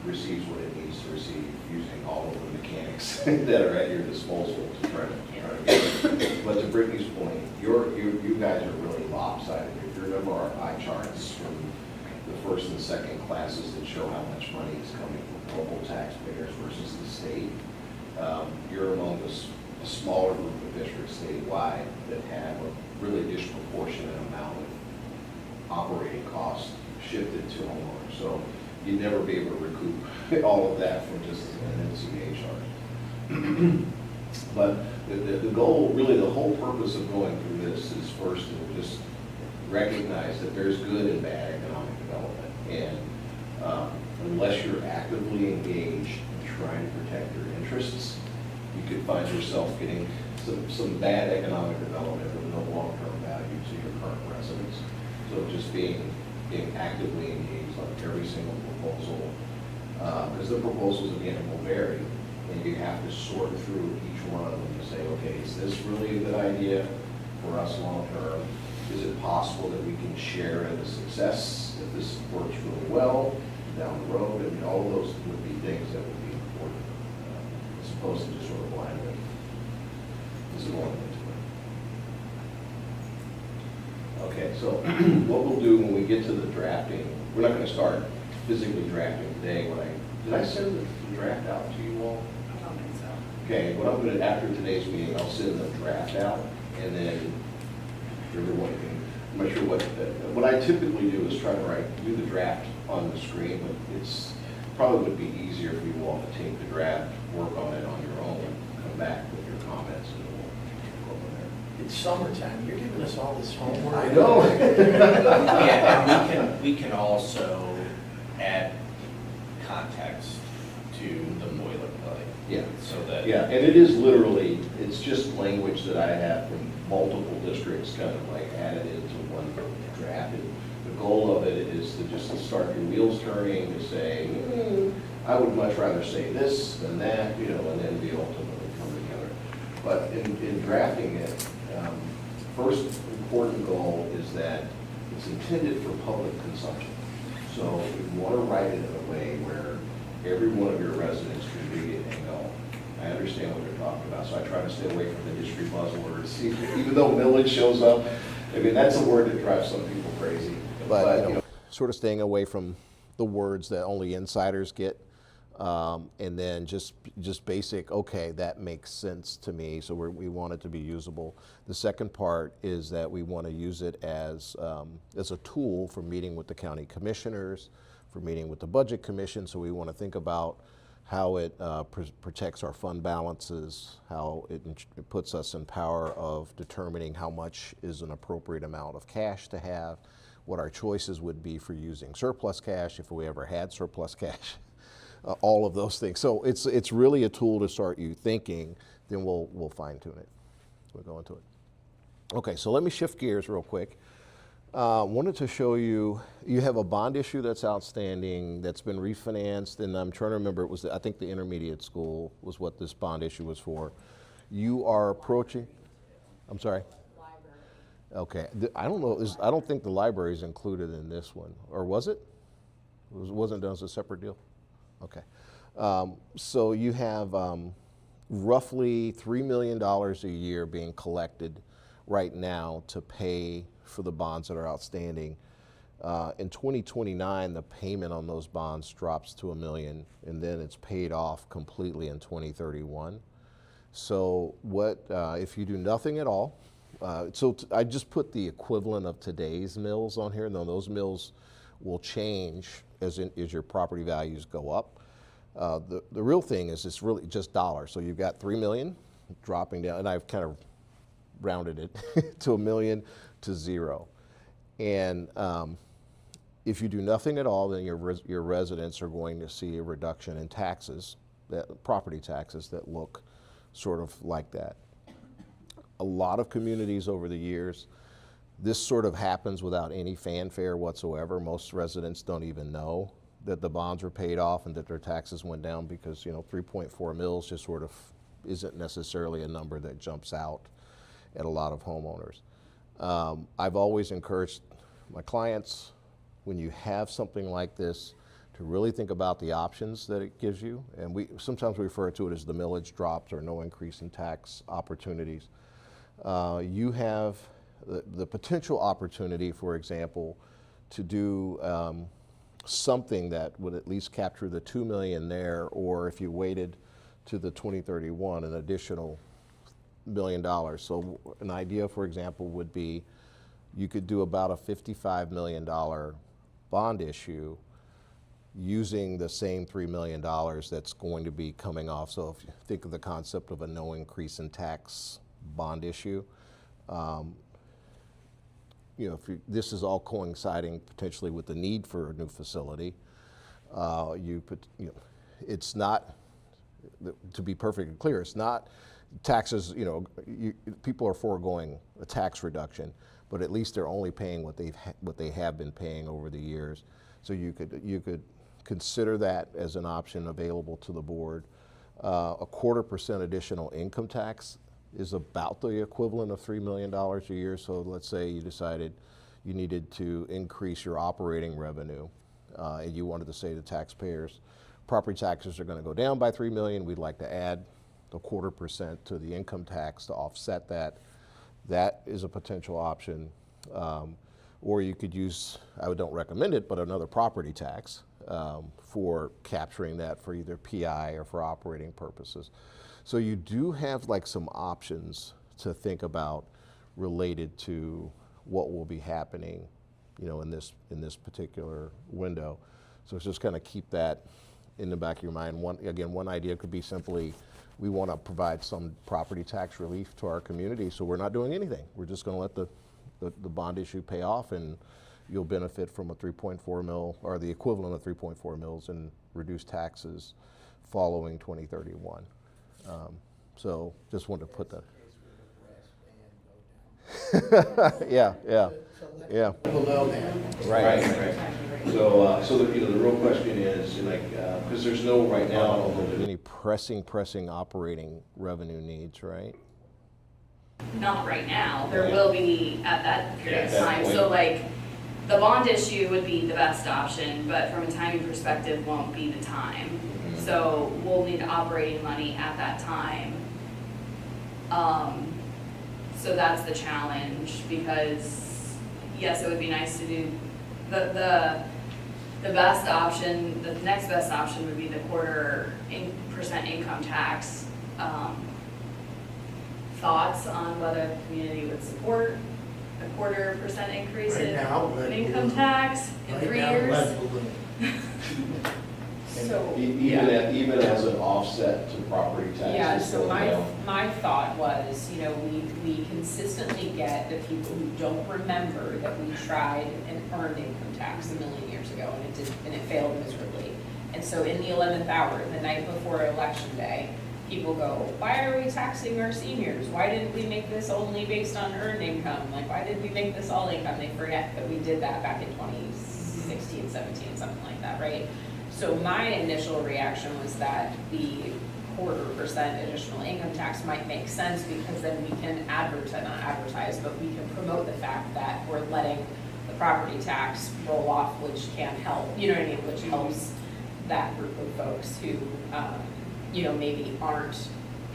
receives what it needs to receive using all of the mechanics that are at your disposal to try to get it. But to Brittany's point, you guys are really lopsided. If you remember our pie charts from the first and second classes that show how much money is coming from local taxpayers versus the state, you're among a smaller group of districts statewide that have a really disproportionate amount of operating costs shifted to homeowners. So you'd never be able to recoup all of that from just an NCA charge. But the goal, really the whole purpose of going through this is first to just recognize that there's good and bad economic development. And unless you're actively engaged in trying to protect your interests, you could find yourself getting some bad economic development with no long-term value to your current residents. So just being actively engaged on every single proposal, because the proposals again will vary, and you have to sort through each one of them to say, okay, is this really a good idea for us long-term? Is it possible that we can share in the success if this works really well down the road? And all of those would be things that would be important, as opposed to just sort of blindly going into it. Okay, so what we'll do when we get to the drafting, we're not going to start physically drafting today. Did I send the draft out to you all? I don't think so. Okay, what I'm going to, after today's meeting, I'll send the draft out, and then everyone can I'm not sure what I typically do is try to do the draft on the screen, but it's probably would be easier for you all to take the draft, work on it on your own, come back with your comments, and we'll go from there. It's summertime, you're giving us all this homework. I know. Yeah, and we can also add context to the boilerplate. Yeah. So that. Yeah, and it is literally, it's just language that I have from multiple districts kind of like added into one draft. And the goal of it is to just start your wheels turning, to say, I would much rather say this than that, you know, and then we ultimately come together. But in drafting it, first important goal is that it's intended for public consumption. So we want to write it in a way where every one of your residents can read it and go, I understand what you're talking about. So I try to stay away from the industry buzzwords. Even though millage shows up, I mean, that's a word that drives some people crazy. But you know, sort of staying away from the words that only insiders get, and then just basic, okay, that makes sense to me, so we want it to be usable. The second part is that we want to use it as a tool for meeting with the county commissioners, for meeting with the budget commission, so we want to think about how it protects our fund balances, how it puts us in power of determining how much is an appropriate amount of cash to have, what our choices would be for using surplus cash if we ever had surplus cash, all of those things. So it's really a tool to start you thinking, then we'll fine tune it. We'll go into it. Okay, so let me shift gears real quick. Wanted to show you, you have a bond issue that's outstanding, that's been refinanced, and I'm trying to remember, it was, I think the intermediate school was what this bond issue was for. You are approaching, I'm sorry? Okay, I don't know, I don't think the library is included in this one, or was it? It wasn't done as a separate deal? Okay. So you have roughly $3 million a year being collected right now to pay for the bonds that are outstanding. In 2029, the payment on those bonds drops to $1 million, and then it's paid off completely in 2031. So what, if you do nothing at all, I just put the equivalent of today's mills on here. Now those mills will change as your property values go up. The real thing is it's really just dollars. So you've got $3 million dropping down, and I've kind of rounded it to $1 million to 0. And if you do nothing at all, then your residents are going to see a reduction in taxes, property taxes that look sort of like that. A lot of communities over the years, this sort of happens without any fanfare whatsoever. Most residents don't even know that the bonds were paid off and that their taxes went down, because 3.4 mils just sort of isn't necessarily a number that jumps out at a lot of homeowners. I've always encouraged my clients, when you have something like this, to really think about the options that it gives you. And sometimes we refer to it as the millage dropped or no increase in tax opportunities. You have the potential opportunity, for example, to do something that would at least capture the $2 million there, or if you waited to the 2031, an additional $1 million. So an idea, for example, would be you could do about a $55 million bond issue using the same $3 million that's going to be coming off. So if you think of the concept of a no increase in tax bond issue, this is all coinciding potentially with the need for a new facility. It's not, to be perfectly clear, it's not taxes, people are foregoing a tax reduction, but at least they're only paying what they have been paying over the years. So you could consider that as an option available to the board. A 0.25% additional income tax is about the equivalent of $3 million a year. So let's say you decided you needed to increase your operating revenue, and you wanted to say to taxpayers, property taxes are going to go down by $3 million. We'd like to add the 0.25% to the income tax to offset that. That is a potential option. Or you could use, I don't recommend it, but another property tax for capturing that for either PI or for operating purposes. So you do have like some options to think about related to what will be happening, you know, in this particular window. So it's just kind of keep that in the back of your mind. One idea could be simply, we want to provide some property tax relief to our community, so we're not doing anything. We're just going to let the bond issue pay off, and you'll benefit from a 3.4 mil, or the equivalent of 3.4 mils in reduced taxes following 2031. So just wanted to put that. Yeah. People know that. Right. So the real question is, like, because there's no, right now, I don't know that Any pressing operating revenue needs, right? Not right now, there will be at that period of Yeah, at that time, point. so like, the bond issue would be the best option, but from a timing perspective, won't be the time. Mhm. So we'll need operating money at that time. So that's the challenge, because, yes, it would be nice to do, the best option, the next best option would be the % income tax. Thoughts on whether the community would support a 1/4% increase Right now, in lead income balloon. tax in Right 3 now, years? lead balloon. So, even as an offset to property taxes. yeah, so going down. my thought was, you know, we consistently get the people who don't remember that we tried an earned income tax a million years ago, and it failed miserably. And so in the 11th hour, the night before election day, people go, why are we taxing our seniors? Why didn't we make this only based on earned income? Like, why did we make this all income? They forget that we did that back in 2016, 17, something like that, right? So my initial reaction was that the 1/4% additional income tax might make sense, because then we can not advertise, but we can promote the fact that we're letting the property tax roll off, which can help, you know what I mean, which helps that group of folks who, you know, maybe aren't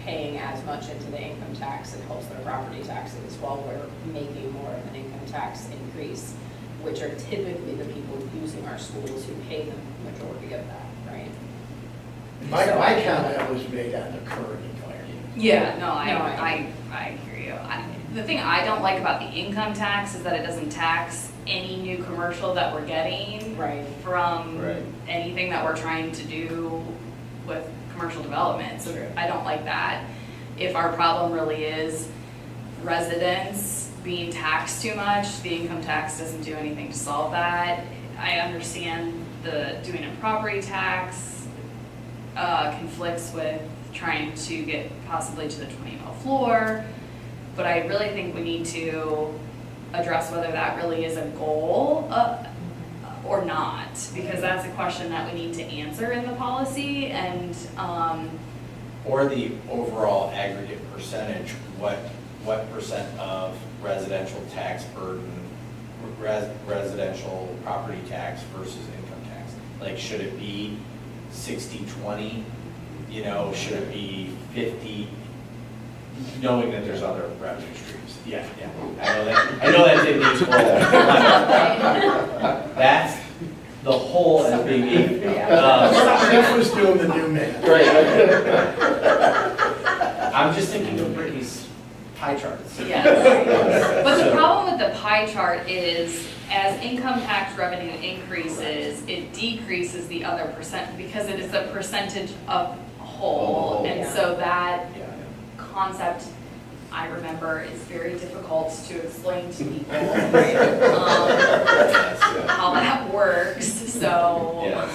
paying as much into the income tax. It helps their property taxes while we're making more of an income tax increase, which are typically the people using our schools who pay the majority of that, right? My comment was made on the current environment. Yeah, no, No, I hear you. The thing I don't like about the income tax is that it doesn't tax any new commercial that we're getting Right. from Right. anything that we're trying to do with commercial development. So True. I don't like that. If our problem really is residents being taxed too much, the income tax doesn't do anything to solve that. I understand doing a property tax conflicts with trying to get possibly to the 20 mil floor, but I really think we need to address whether that really is a goal or not, because that's a question that we need to answer in the policy, and Or the overall aggregate percentage, what percent of residential tax burden, residential property tax versus income tax? Like, should it be 60-20? You know, should it be 50? Knowing that there's other revenue streams. Yeah. I know that didn't mean that's the whole and big. Jeff was doing the new man. I'm just thinking of Brittany's pie charts. yes. But the problem with the pie chart is, as income tax revenue increases, it decreases the other percent, because it is a percentage of whole, and so that Yeah. concept, I remember, is very difficult to explain to people, how that works, so. Yes.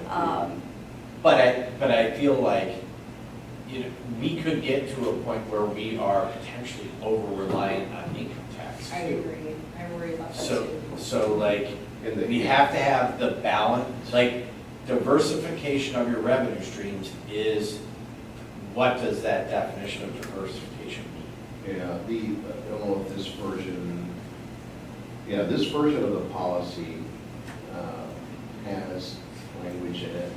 um, But I feel like, you know, we could get to a point where we are potentially over-reliant on income tax. I too. agree. I worry about that So, too. so like, we have to have the balance, like, diversification of your revenue streams is, what does that definition of diversification mean? Yeah, I don't know if this version of the policy has language in it.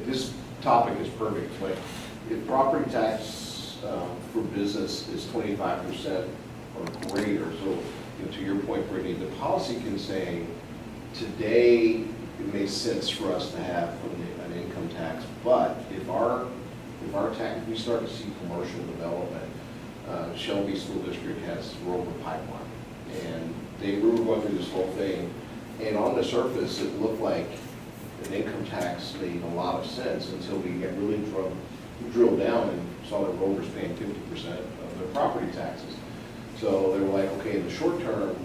This topic is perfect. Like, if property tax for business is 25% or greater, so, you know, to your point, Brittany, the policy can say, today, it makes sense for us to have an income tax, but if we start to see commercial development, Shelby School District has Rover Pipeline. And we were going through this whole thing, and on the surface, it looked like an income tax made a lot of sense until we got really drilled down and saw that Rover's paying 50% of their property taxes. So they were like, okay, in the short term,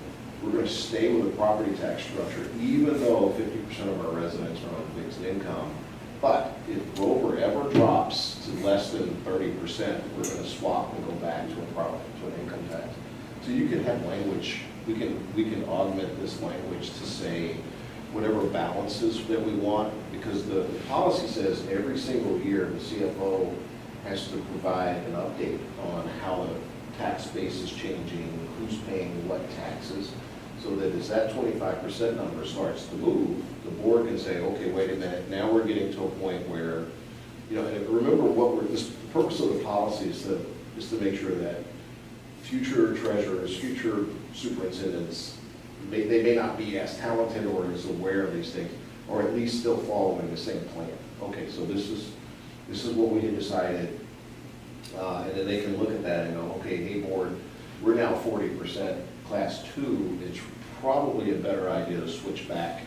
we're going to stay with the property tax structure, even though 50% of our residents are on fixed income. But if Rover ever drops to less than 30%, we're going to swap and go back to an income tax. So you can have language, we can augment this language to say whatever balances that we want, because the policy says every single year the CFO has to provide an update on how the tax base is changing, who's paying what taxes, so that as that 25% number starts to move, the board can say, okay, wait a minute, now we're getting to a point where, you know, and remember the purpose of the policy is to make sure that future treasurers, future superintendents, they may not be as talented or as aware of these things, or at least still following the same plan. Okay, so this is what we had decided, and then they can look at that and go, okay, hey board, we're now 40% class 2. It's probably a better idea to switch back,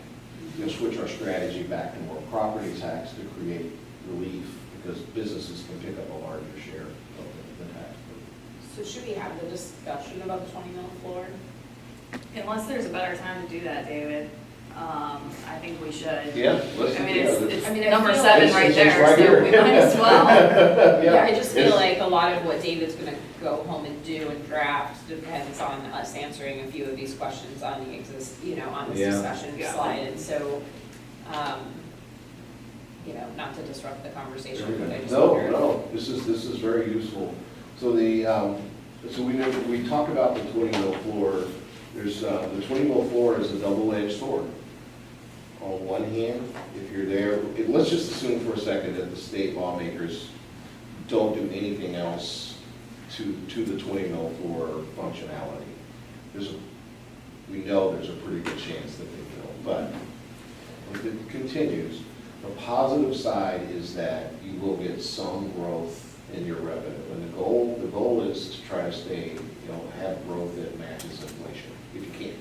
switch our strategy back to more property tax to create relief, because businesses can pick up a larger share of the tax burden. So should we have the discussion about the 20 mil floor? Unless there's a better time to do that, David, I think we should. Yeah, let's, I mean, yeah, it's I mean, I number feel 7 like- right It's right there, so here. we might as well. Yeah, I just feel It's- like a lot of what David's gonna go home and do and draft depends on us answering a few of these questions on the on this Yeah. discussion Yeah. slide, and so, not to disrupt the conversation, but I just wondered. No, this is very useful. So we talked about the 20 mil floor. There's, the 20 mil floor is a double-edged sword. On one hand, if you're there, let's just assume for a second that the state lawmakers don't do anything else to the 20 mil floor functionality. We know there's a pretty good chance that they will, but if it continues, the positive side is that you will get some growth in your revenue. And the goal is to try to stay, have growth that matches inflation, if you can.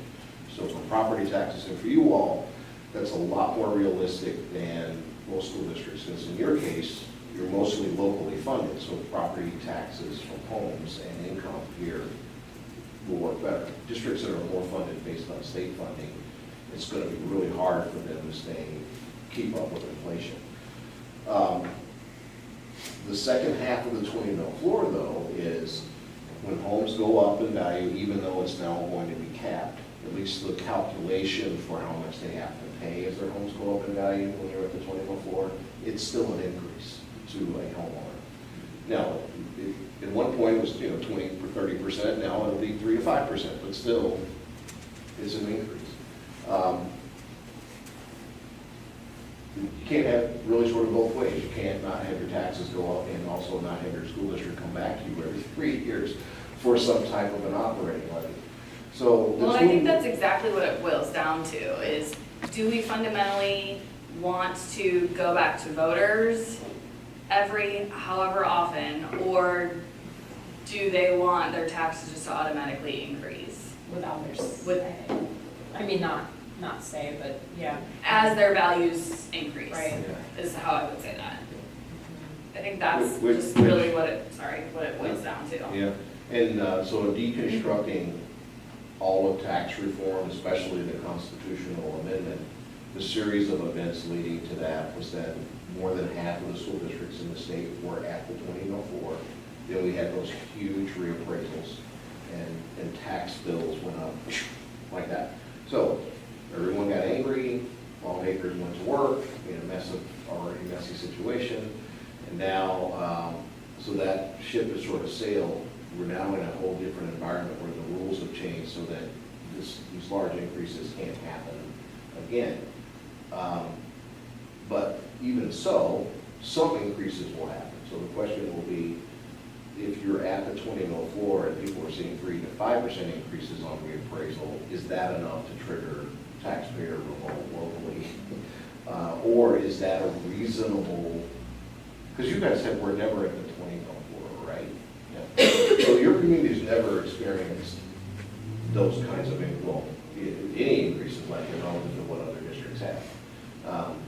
So for property taxes, and for you all, that's a lot more realistic than most school districts. Since in your case, you're mostly locally funded, so property taxes from homes and income here will work better. Districts that are more funded based on state funding, it's going to be really hard for them to keep up with inflation. The second half of the 20 mil floor, though, is when homes go up in value, even though it's now going to be capped, at least the calculation for how much they have to pay as their homes go up in value when you're at the 20 mil floor, it's still an increase to a homeowner. Now, at one point it was 20 or 30%, now it'll be 3 to 5%, but still, it's an increase. You can't have really sort of both ways. You can't not have your taxes go up and also not have your school district come back to you every 3 years for some type of an operating levy. So Well, I think that's exactly what it boils down to, is do we fundamentally want to go back to voters every however often, or do they want their taxes just to automatically increase Without their With- say. I mean, not say, but yeah. as their values increase? Right. Is how I would say that. I think that's Which- just really what it boils down to. Yeah, and so deconstructing all of tax reform, especially the constitutional amendment, the series of events leading to that was that more than half of the school districts in the state were at the 20 mil floor. Then we had those huge reappraisals, and tax bills went up like that. So everyone got angry, lawmakers went to work, made a already messy situation, and now, so that ship has sort of sailed. We're now in a whole different environment where the rules have changed so that these large increases can't happen again. But even so, some increases will happen. So the question will be, if you're at the 20 mil floor and people are seeing 3 to 5% increases on reappraisal, is that enough to trigger taxpayer revolt locally? Or is that a reasonable, because you guys were never at the 20 mil floor, right? Yeah. So your community is those kinds of, any increases like it relative to what other districts have.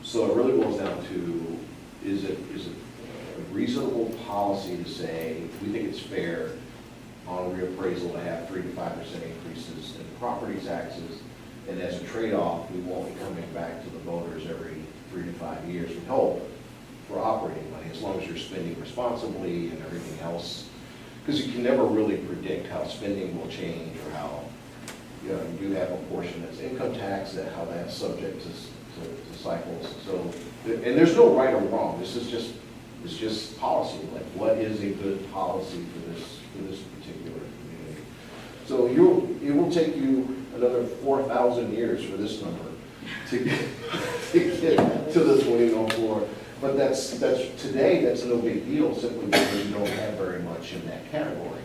So it really boils down to, is it a reasonable policy to say, we think it's fair on reappraisal to have 3 to 5% increases in property taxes, and as a trade-off, we won't be coming back to the voters every 3 to 5 years, we hope, for operating money, as long as you're spending responsibly and everything else. Because you can never really predict how spending will change, or how, you do have a portion that's income tax, how that's subject to cycles. So, and there's no right or wrong, it's just policy, like what is a good policy for this particular community. So it will take you another 4,000 years for this number to get to the 2004. But that's today, that's no big deal, simply because you don't have very much in that category,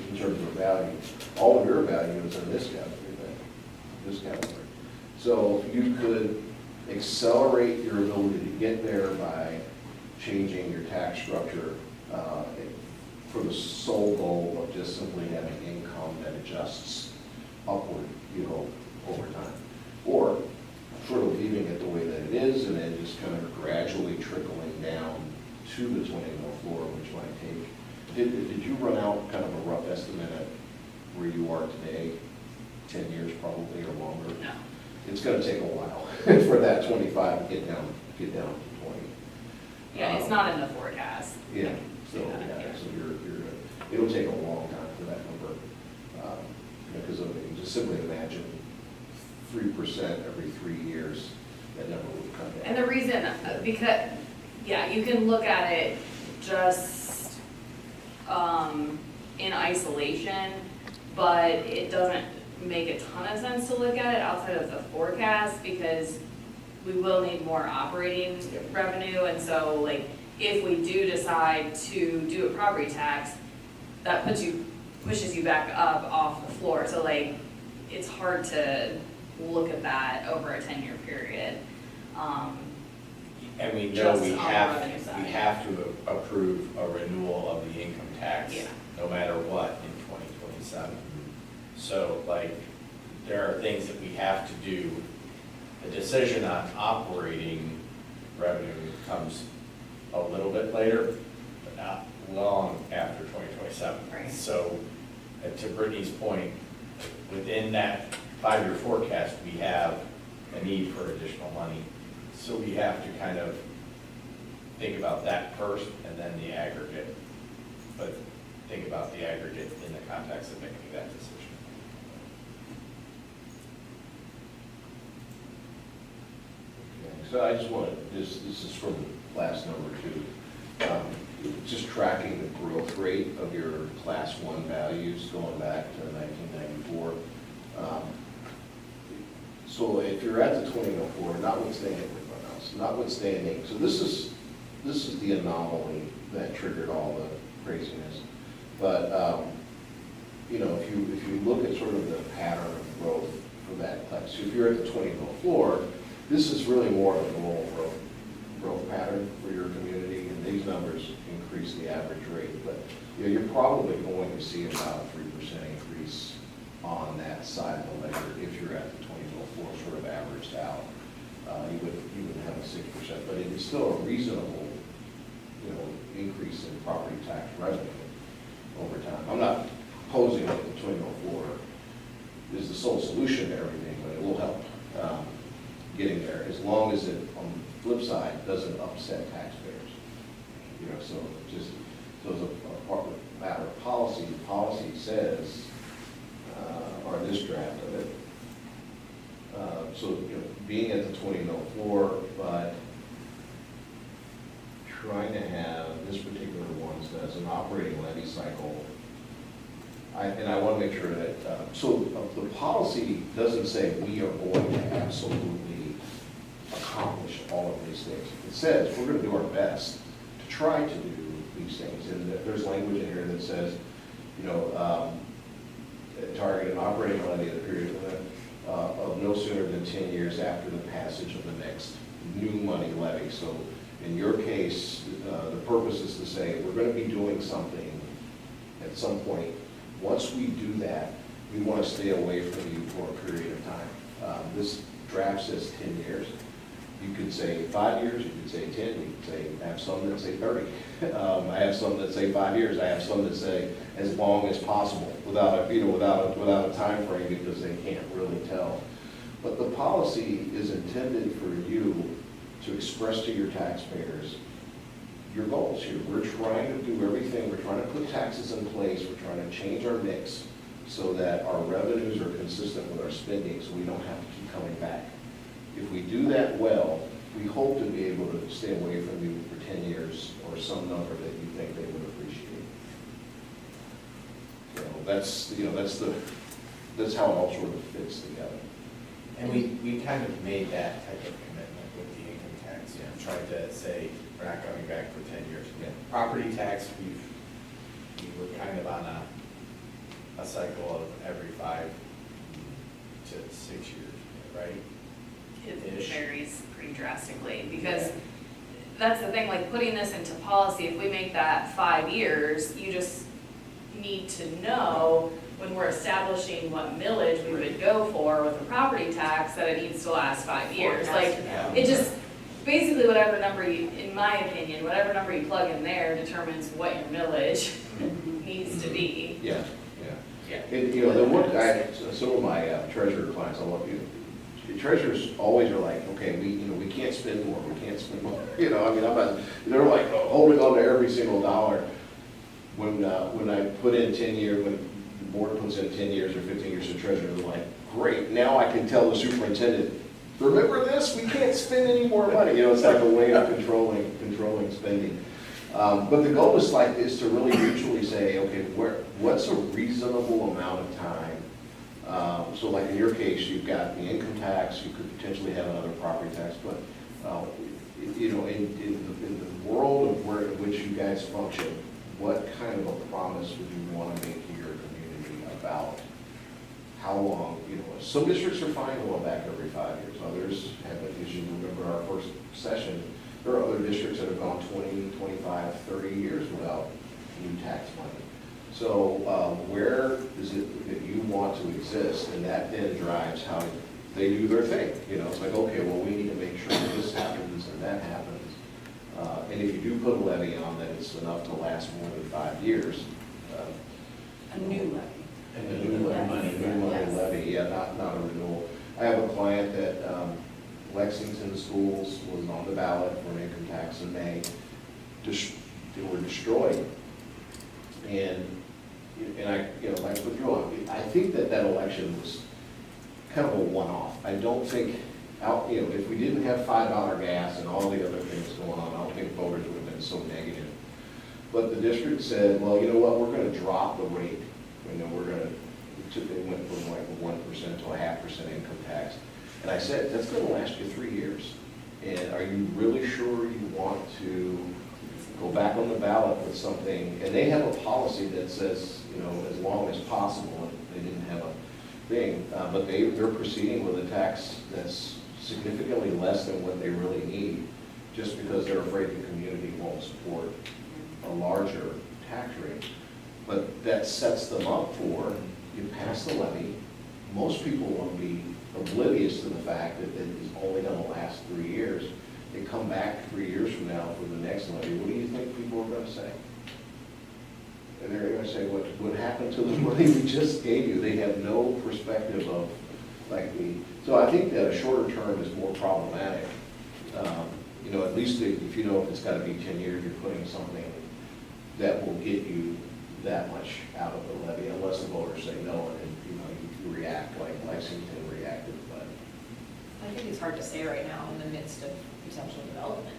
in terms of value. All of your value is in this category. So you could accelerate your ability to get there by changing your tax structure for the sole goal of just simply having income that adjusts upward, over time. Or sort of leaving it the way that it is, and then just kind of gradually trickling down to the 2004, which might take, did you run out kind of a rough estimate at where you are today? 10 years probably, or longer? No. It's gonna take a while for that 25 to get down to 20. Yeah, it's not in the forecast. Yeah, so, so it'll take a long time for that number, because just simply imagine 3% every 3 years, that number would come down. And the reason, because, yeah, you can look at it just in isolation, but it doesn't make a ton of sense to look at it outside of the forecast, because we will need more operating revenue, and so like, if we do decide to do a property tax, that pushes you back up off the floor, so like, it's hard to look at that over a 10-year period. And we know Just we on the have, revenue side. we have to approve a renewal of the income tax, Yeah. no matter what, in 2027. So like, there are things that we have to do. The decision on operating revenue comes a little bit later, but not long after 2027. Right. So, to Brittany's point, within that 5-year forecast, we have a need for additional money. So we have to kind of think about that first and then the aggregate. But think about the aggregate in the context of making that decision. So I just want to, this is from the last number too, just tracking the growth rate of your class 1 values going back to 1994. So if you're at the 2004, notwithstanding everyone else, so this is the anomaly that triggered all the craziness. But if you look at sort of the pattern of growth for that class, so if you're at the 2004, this is really more of a normal growth pattern for your community, and these numbers increase the average rate. But you're probably going to see about a 3% increase on that side of the ledger if you're at the 2004 sort of averaged out. You would have a 6%, but it is still a reasonable, increase in property tax revenue over time. I'm not posing that the 2004 is the sole solution to everything, but it will help getting there, as long as it, on the flip side, doesn't upset taxpayers. So as a matter of policy, the policy says, or this draft of it, so being at the 2004, but trying to have this particular one as an operating levy cycle. And I want to make sure that, the policy doesn't say we are going to absolutely accomplish all of these things. It says we're going to do our best to try to do these things. And there's language in here that says, target an operating levy at a period of no sooner than 10 years after the passage of the next new money levy. So in your case, the purpose is to say we're going to be doing something at some point. Once we do that, we want to stay away from you for a period of time. This draft says 10 years. You could say 5 years, you could say 10, you could say, I have some that say 30. I have some that say 5 years, I have some that say as long as possible, without a time frame, because they can't really tell. But the policy is intended for you to express to your taxpayers your goals here. We're trying to do everything, we're trying to put taxes in place, we're trying to change our mix so that our revenues are consistent with our spending, so we don't have to keep coming back. If we do that well, we hope to be able to stay away from you for 10 years or some number that you think they would appreciate. That's how it all sort of fits together. And we kind of made that type of commitment with the income tax, and tried to say, we're not coming back for 10 years. Yeah. Property tax, we were kind of on a cycle of every 5 to 6 years, right? It Ish. varies pretty drastically, because that's the thing, like putting this into policy, if we make that 5 years, you just need to know when we're establishing what millage we would go for with the property tax, that it needs to last 5 years. Like, it just, basically whatever number you, in my opinion, whatever number you plug in there determines what your millage needs to be. Yeah. Yeah. And, some of my treasurer clients, I love you. The treasurers always are like, okay, we can't spend more, we can't spend more. They're like holding on to every single dollar. When I put in 10 years, when the board puts in 10 years or 15 years of treasurer, they're like, great, now I can tell the superintendent, remember this, we can't spend any more money. It's like a way of controlling spending. But the goal is to really mutually say, okay, what's a reasonable amount of time? So like in your case, you've got the income tax, you could potentially have another property tax, but in the world in which you guys function, what kind of a promise would you want to make to your community about how long, some districts are fine going back every 5 years, others haven't. As you remember our first session, there are other districts that have gone 20, 25, 30 years without new tax money. So where is it that you want to exist? And that then drives how they do their thing. It's like, okay, well, we need to make sure that this happens and that happens. And if you do put a levy on that it's enough to last more than 5 years. A new levy. And a new money levy, not a renewal. I have a client that Lexington Schools was on the ballot for an income tax in May. They were destroyed. And I, like with you, I think that election was kind of a one-off. I don't think, if we didn't have $5 gas and all the other things going on, I don't think voters would have been so negative. But the district said, well, you know what, we're going to drop the rate. They went from like a 1% to a 0.5% income tax. And I said, that's going to last you 3 years. And are you really sure you want to go back on the ballot with something? And they have a policy that says, as long as possible. They didn't have a thing, but they're proceeding with a tax that's significantly less than what they really need, just because they're afraid the community won't support a larger tax rate. But that sets them up for, you pass the levy, most people will be oblivious to the fact that it is only going to last 3 years. They come back 3 years from now for the next levy, what do you think people are going to say? And they're going to say, what happened to the money we just gave you? They have no perspective of, so I think that a shorter term is more problematic. At least if if it's got to be 10 years, you're putting something that will get you that much out of the levy, unless the voters say no, and you react like Lexington reacted. But I think it's hard to say right now in the midst of potential development.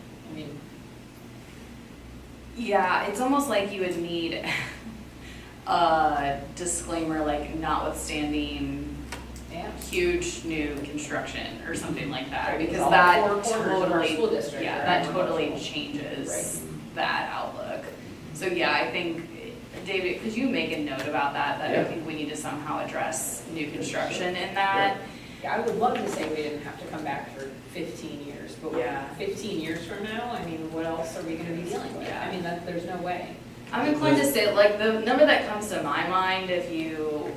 Yeah, it's almost like you would need a disclaimer, like notwithstanding huge new construction or something like that, Right, because all that four corners of our totally, school district yeah, are that remote. totally changes Right. that outlook. So yeah, I think, David, could you make a note about that I Yeah. think we need to somehow address new construction in that? Yeah, I would love to say we didn't have to come back for 15 years, but Yeah. 15 years from now, what else are we gonna be dealing with? Yeah. There's no way. I'm inclined to say, like, the number that comes to my mind, if you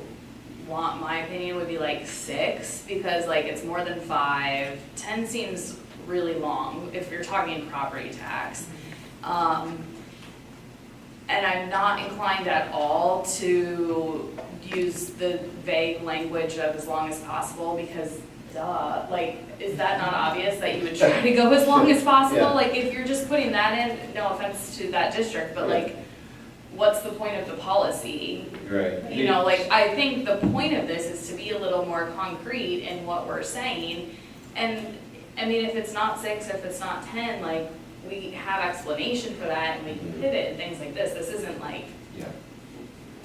want my opinion would be like 6, because like it's more than 5. 10 seems really long if you're talking property tax. And I'm not inclined at all to use the vague language of as long as possible, because duh, like, is that not obvious that you would try to go as long as possible? Yeah. Like, if you're just putting that in, no offense to that district, but like, what's the point of the policy? Right. You know, like, I think the point of this is to be a little more concrete in what we're saying. And, I mean, if it's not 6, if it's not 10, like, we have explanation for that and we can pivot and things like this. This isn't like Yeah.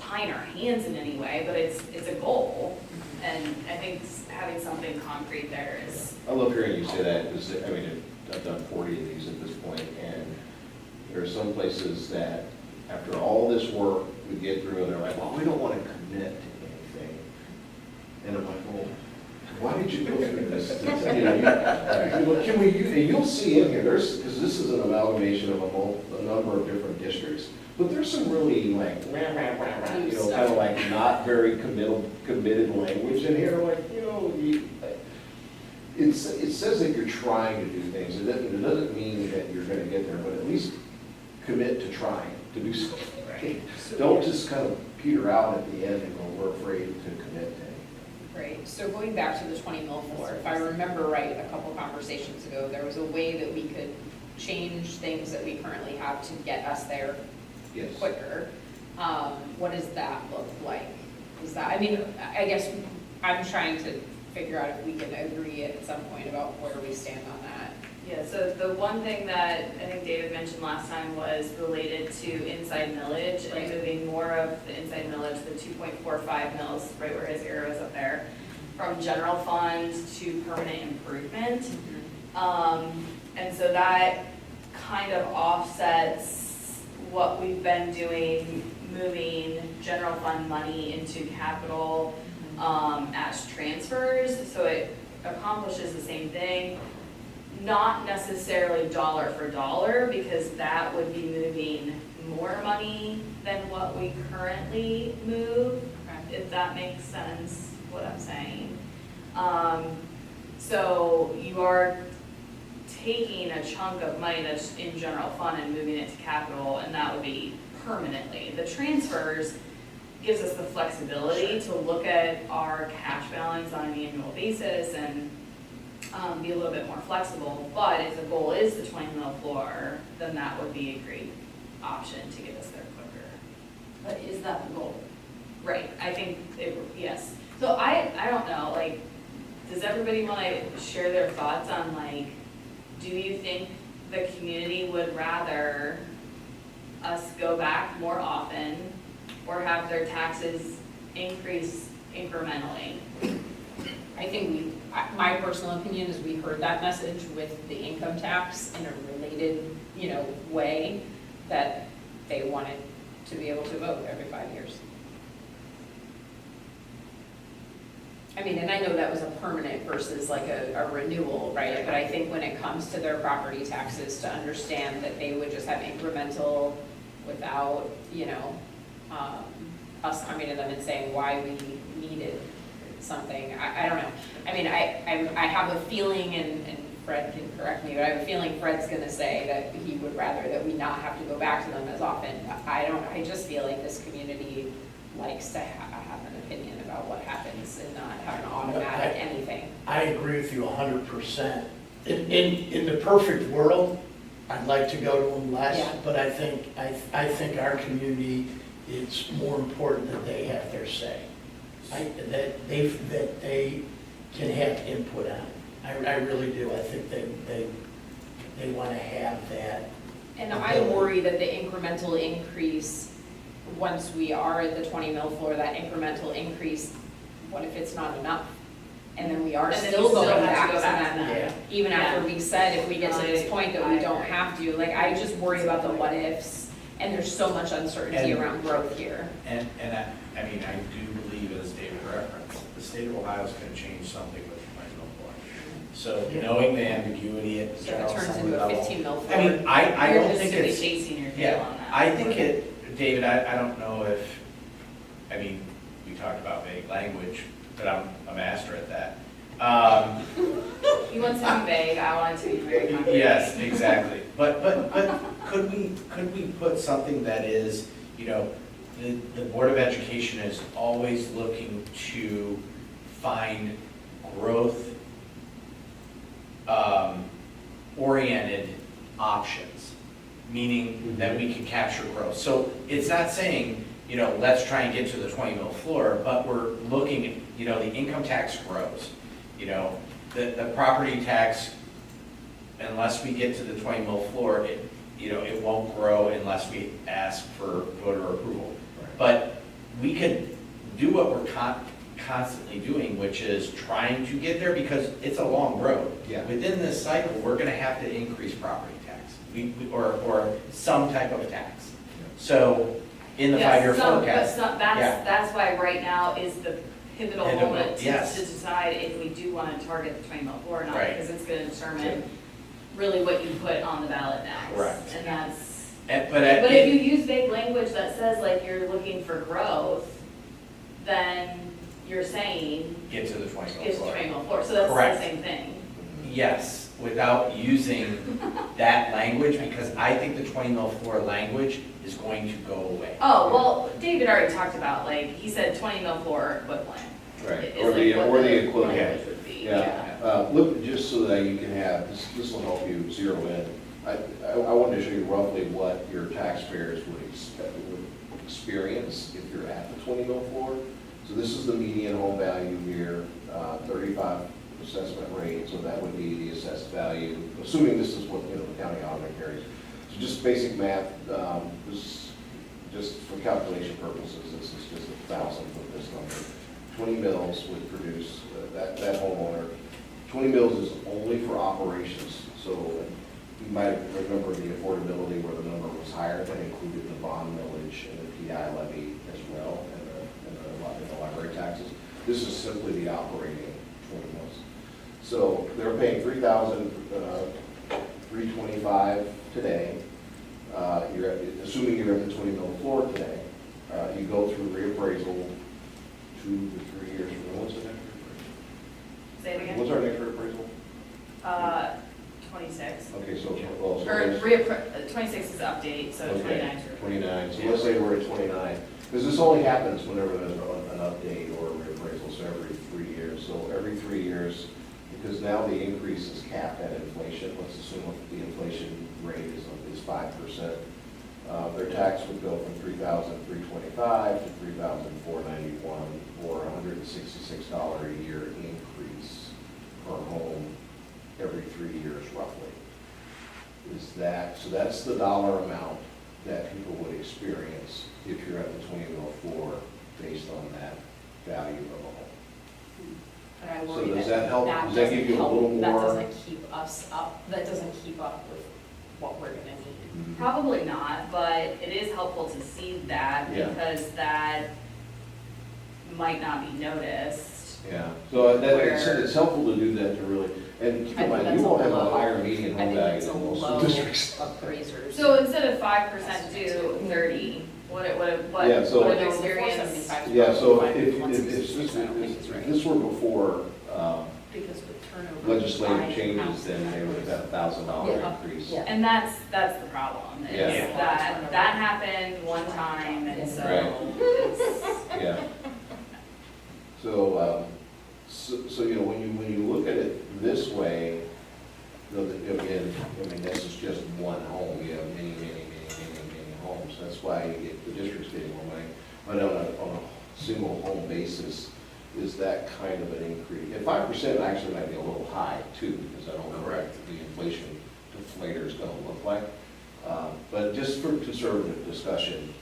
tying our hands in any way, but it's a goal. And I think having something concrete there is, I love hearing you say that, because, I mean, I've done 40 of these at this point, and there are some places that, after all this work, we get through, and they're like, well, we don't want to commit to anything. And I'm like, well, why did you go through this? You know, can we, and you'll see in here, because this is an amalgamation of a number of different districts, but there's some really like, you know, kind of like not very committed language in here, like, you know, it says that you're trying to do things. It doesn't mean that you're gonna get there, but at least commit to trying to do something, right? Don't just kind of peter out at the end and go, we're afraid to commit to anything. Right, so going back to the 20 mil floor, if I remember right, a couple conversations ago, there was a way that we could change things that we currently have to get us there Yes. quicker. What does that look like? Is that, I mean, I guess I'm trying to figure out if we can agree at some point about where we stand on that. yeah, so the one thing that I think David mentioned last time was related to inside millage and Right. moving more of the inside millage, the 2.45 mils, right where his arrow is up there, from general fund to permanent improvement. And so that kind of offsets what we've been doing, moving general fund money into capital as transfers. So it accomplishes the same thing, not necessarily dollar for dollar, because that would be moving more money than what we currently move, if that makes sense, what I'm saying. So you are taking a chunk of money that's in general fund and moving it to capital, and that would be permanently. The transfers gives us the flexibility to look at our cash balance on an annual basis and be a little bit more flexible. But if the goal is the 20 mil floor, then that would be a great option to get us there quicker. But is that the goal? Right, I think, yes. So I don't know, like, does everybody want to share their thoughts on, like, do you think the community would rather us go back more often or have their taxes increase incrementally? I think my personal opinion is we heard that message with the income tax in a related, you know, way, that they wanted to be able to vote every 5 years. I mean, and I know that was a permanent versus like a renewal, right? But I think when it comes to their property taxes, to understand that they would just have incremental without, you know, us coming to them and saying why we needed something, I don't know. I mean, I have a feeling, and Fred can correct me, but I have a feeling Fred's gonna say that he would rather that we not have to go back to them as often. I just feel like this community likes to have an opinion about what happens and not have an automatic anything. I agree with you 100%. In the perfect world, I'd like to go to them less, Yeah. but I think our community, it's more important that they have their say. That they can have input on it. I really do. I think they want to have that. And I worry that the incremental increase, once we are at the 20 mil floor, that incremental increase, what if it's not enough? And then we are And then still you still going have to back go to back that, to Yeah. even after we said if we get to this point that we I don't agree. have to. Like, I just worry about the what ifs, and there's so much uncertainty And- around growth here. And I mean, I do believe, as David referenced, the state of Ohio is going to change something with the 20 mil floor. So knowing the ambiguity at the So if general it turns assembly into a level. 15 mil floor. I mean, I You're don't just think really it's, chasing your tail yeah, on that. I think it, David, I don't know if, I mean, we we talked about vague language, but I'm a master at that. He wants to be vague, I want it to be very concrete. Yes, exactly. But could we put something that is, you know, the Board of Education is always looking to find growth oriented options, meaning that we can capture growth. So it's not saying, you know, let's try and get to the 20 mil floor, but we're looking, you know, the income tax grows. You know, the property tax, unless we get to the 20 mil floor, it won't grow unless we ask for voter approval. But we could do what we're constantly doing, which is trying to get there, because it's a long road. Yeah. Within this cycle, we're gonna have to increase property tax, or some type of tax. So, in the Yes, five-year some- forecast. But Yeah. that's why right now is the pivotal Pivotal, moment to yes. decide if we do want to target the 20 mil floor or not, Right. because it's going to determine really what you put on the ballot next. Correct. And that's, But but if you use vague language that says like you're looking for growth, then you're saying get to the 20 mil get to floor. 20 mil floor, so that's Correct. the same thing. Yes, without using that language, because I think the 20 mil floor language is going to go away. Oh, well, David already talked about, like, he said 20 mil floor equivalent. Right, is or like what or the equivalent. language would be, Yeah, look, just so that you can have, this will help you zero in. I wanted to show you roughly what your taxpayers would experience if you're at the 20 mil floor. So this is the median home value here, 35 assessment rate, so that would be the assessed value, assuming this is what, you know, the county auditor carries. So just basic math, this, just for calculation purposes, this is just 1,000 with this number. 20 mils would produce, that homeowner, 20 mils is only for operations. So you might remember the affordability where the number was higher, that included the bond millage and the PI levy as well, and the library taxes. This is simply the operating 20 mils. So they're paying $3,325 today. Assuming you're at the 20 mil floor today, you go through reappraisal 2 to 3 years from now. What's the next reappraisal? Say it again? What's our next reappraisal? 26. Okay, so, well, so Or there's- 26 is update, so okay, 29 is 29, so let's say we're at 29, because this only happens whenever there's an update or a reappraisal, so every 3 years. So every 3 years, because now the increase is capped at inflation, let's assume the inflation rate is 5%. Their tax would go from $3,325 to $3,491, or $166 a year increase per home every 3 years roughly. So that's the dollar amount that people would experience if you're at the 20 mil floor based on that value of a home. But I So worry does that help? that Does that give doesn't you a help- little That more- doesn't keep us up, that doesn't keep up with what we're gonna need. Probably not, but it is helpful to see that Yeah. because that might not be noticed. Yeah, so Where- it's helpful to do that to really, and keep I in think mind, that's you a won't have a low- higher median I home think value it's a than most low districts. appraisers. So instead of 5% do 30, what Yeah, so- would No, the experience? 475 is Yeah, so probably if 166, I don't think it's if right. this were before Because with turnover. legislative buying changes, houses, then they would have got $1,000 Yeah. increase. Yeah. And that's the problem, is Yeah. that happened one time, and so Right. it's, Yeah. So, you know, when you look at it this way, you know, again, I mean, this is just one home, you have many homes, that's why you get, the district's getting more money. But on a single home basis, is that kind of an increase? And 5% actually might be a little high too, because I don't know what the inflation deflator is gonna look like. But just for conservative discussion,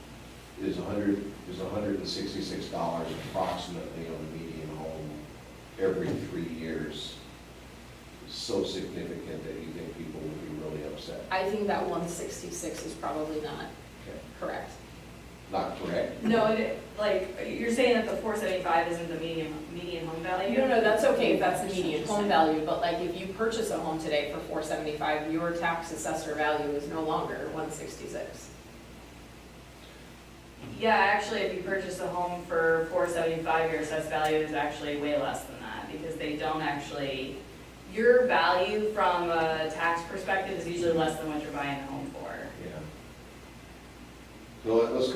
is $166 approximately on the median home every 3 years so significant that you think people would be really upset? I think that 166 is probably not Okay. correct. Not correct? no, like, you're saying that the 475 isn't the median home value? No, that's okay if that's the median home value, but like if you purchase a home today for 475, your tax assessor value is no longer 166. Yeah, actually, if you purchase a home for $475, your assessed value is actually way less than that, because they don't actually, your value from a tax perspective is usually less than what you're buying the home for. Yeah. So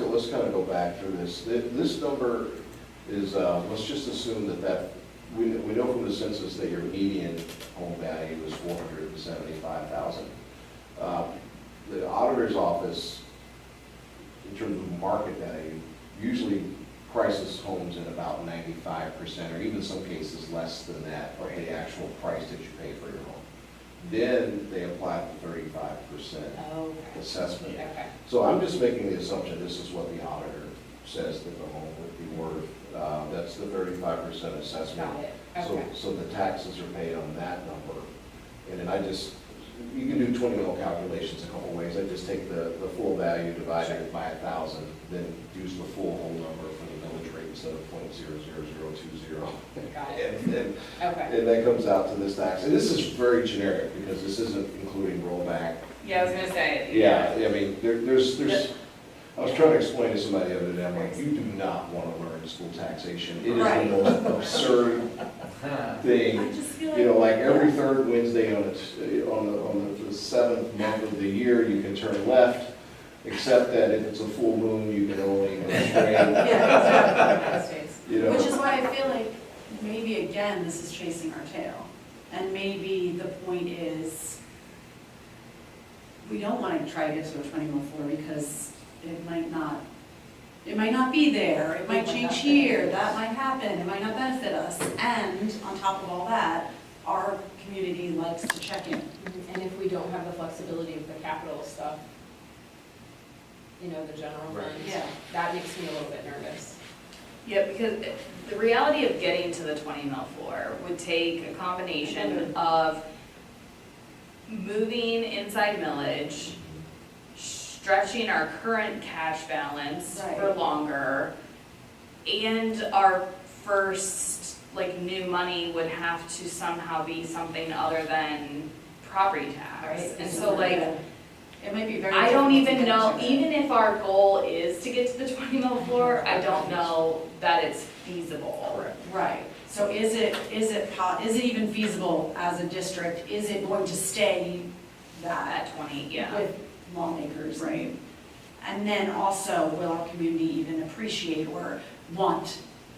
let's kind of go back through this. This number is, let's just assume that we know from the census that your median home value is $475,000. The auditor's office, in terms of market value, usually prices homes at about 95%, or even some cases less than that, of the actual price that you pay for your home. Then they apply the 35% Oh, assessment. okay. So I'm just making the assumption this is what the auditor says that the home would be worth. That's the 35% assessment. Got it, So, okay. so the taxes are paid on that number. And then you can do 20 mil calculations a couple ways. I just take the full value, divide it by 1,000, then use the full whole number for the millage rate instead of .00020. Got it. Okay. And that comes out to this tax. And this is very generic because this isn't including rollback. Yeah, I was gonna say. Yeah, I mean, there's, I was trying to explain to somebody the other day, I'm like, you do not want to learn school taxation. It is Right. the most absurd thing. I just feel You know, like, like every third Wednesday on the seventh month of the year, you can turn left, except that if it's a full moon, you can only go straight. yeah, exactly. You know, Which is why I feel like maybe again, this is chasing our tail. And maybe the point is, we don't want to try to get to a 20 mil floor because it might not be there, it might change here, that might happen, it might not benefit us. And on top of all that, our community likes to check in. And if we don't have the flexibility of the capital stuff, you know, the general Right. fund, Yeah. that makes me a little bit nervous. Yeah, because the reality of getting to the 20 mil floor would take a combination of moving inside millage, stretching our current cash balance for Right. longer, and our first, like, new money would have to somehow be something other than property tax. And so, like, it might be very. I don't difficult to even get know, to that. even if our goal is to get to the 20 mil floor, I don't know that it's feasible. correct. Right, so is it even feasible as a district? Is it going to stay that At 20, yeah. with lawmakers? Right. And then also, will our community even appreciate or want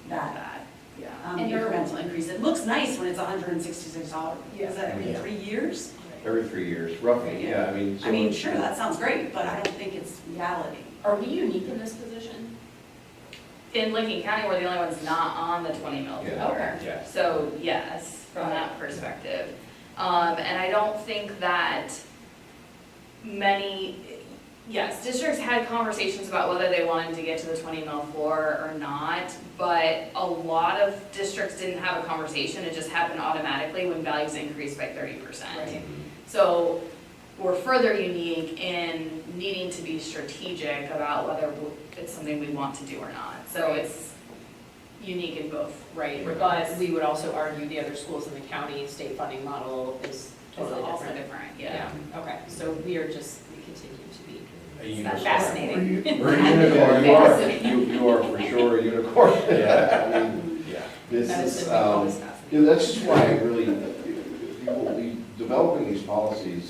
that Yeah. And there- incremental increase? It looks nice when it's $166. Yeah. Is that every Yeah. 3 years? Every 3 years, roughly, yeah, I mean. I mean, sure, that sounds great, but I don't think it's reality. Are we unique in this position? In Lincoln County, we're the only ones not on the 20 mil Yeah. floor. Yeah. So, yes, from that perspective. And I don't think that many, yes, districts had conversations about whether they wanted to get to the 20 mil floor or not, but a lot of districts didn't have a conversation, it just happened automatically when values increased by 30%. Right. So we're further unique in needing to be strategic about whether it's something we want to do or not. So it's unique in both. Right, regards. but we would also argue the other schools in the county, state funding model is It's totally also different. different, yeah. Okay, so we continue to be A unicorn. fascinating. We're a unicorn, you are for sure a unicorn. Yeah. I mean, Yeah. this That is, is always fascinating. yeah, that's just why I really, developing these policies,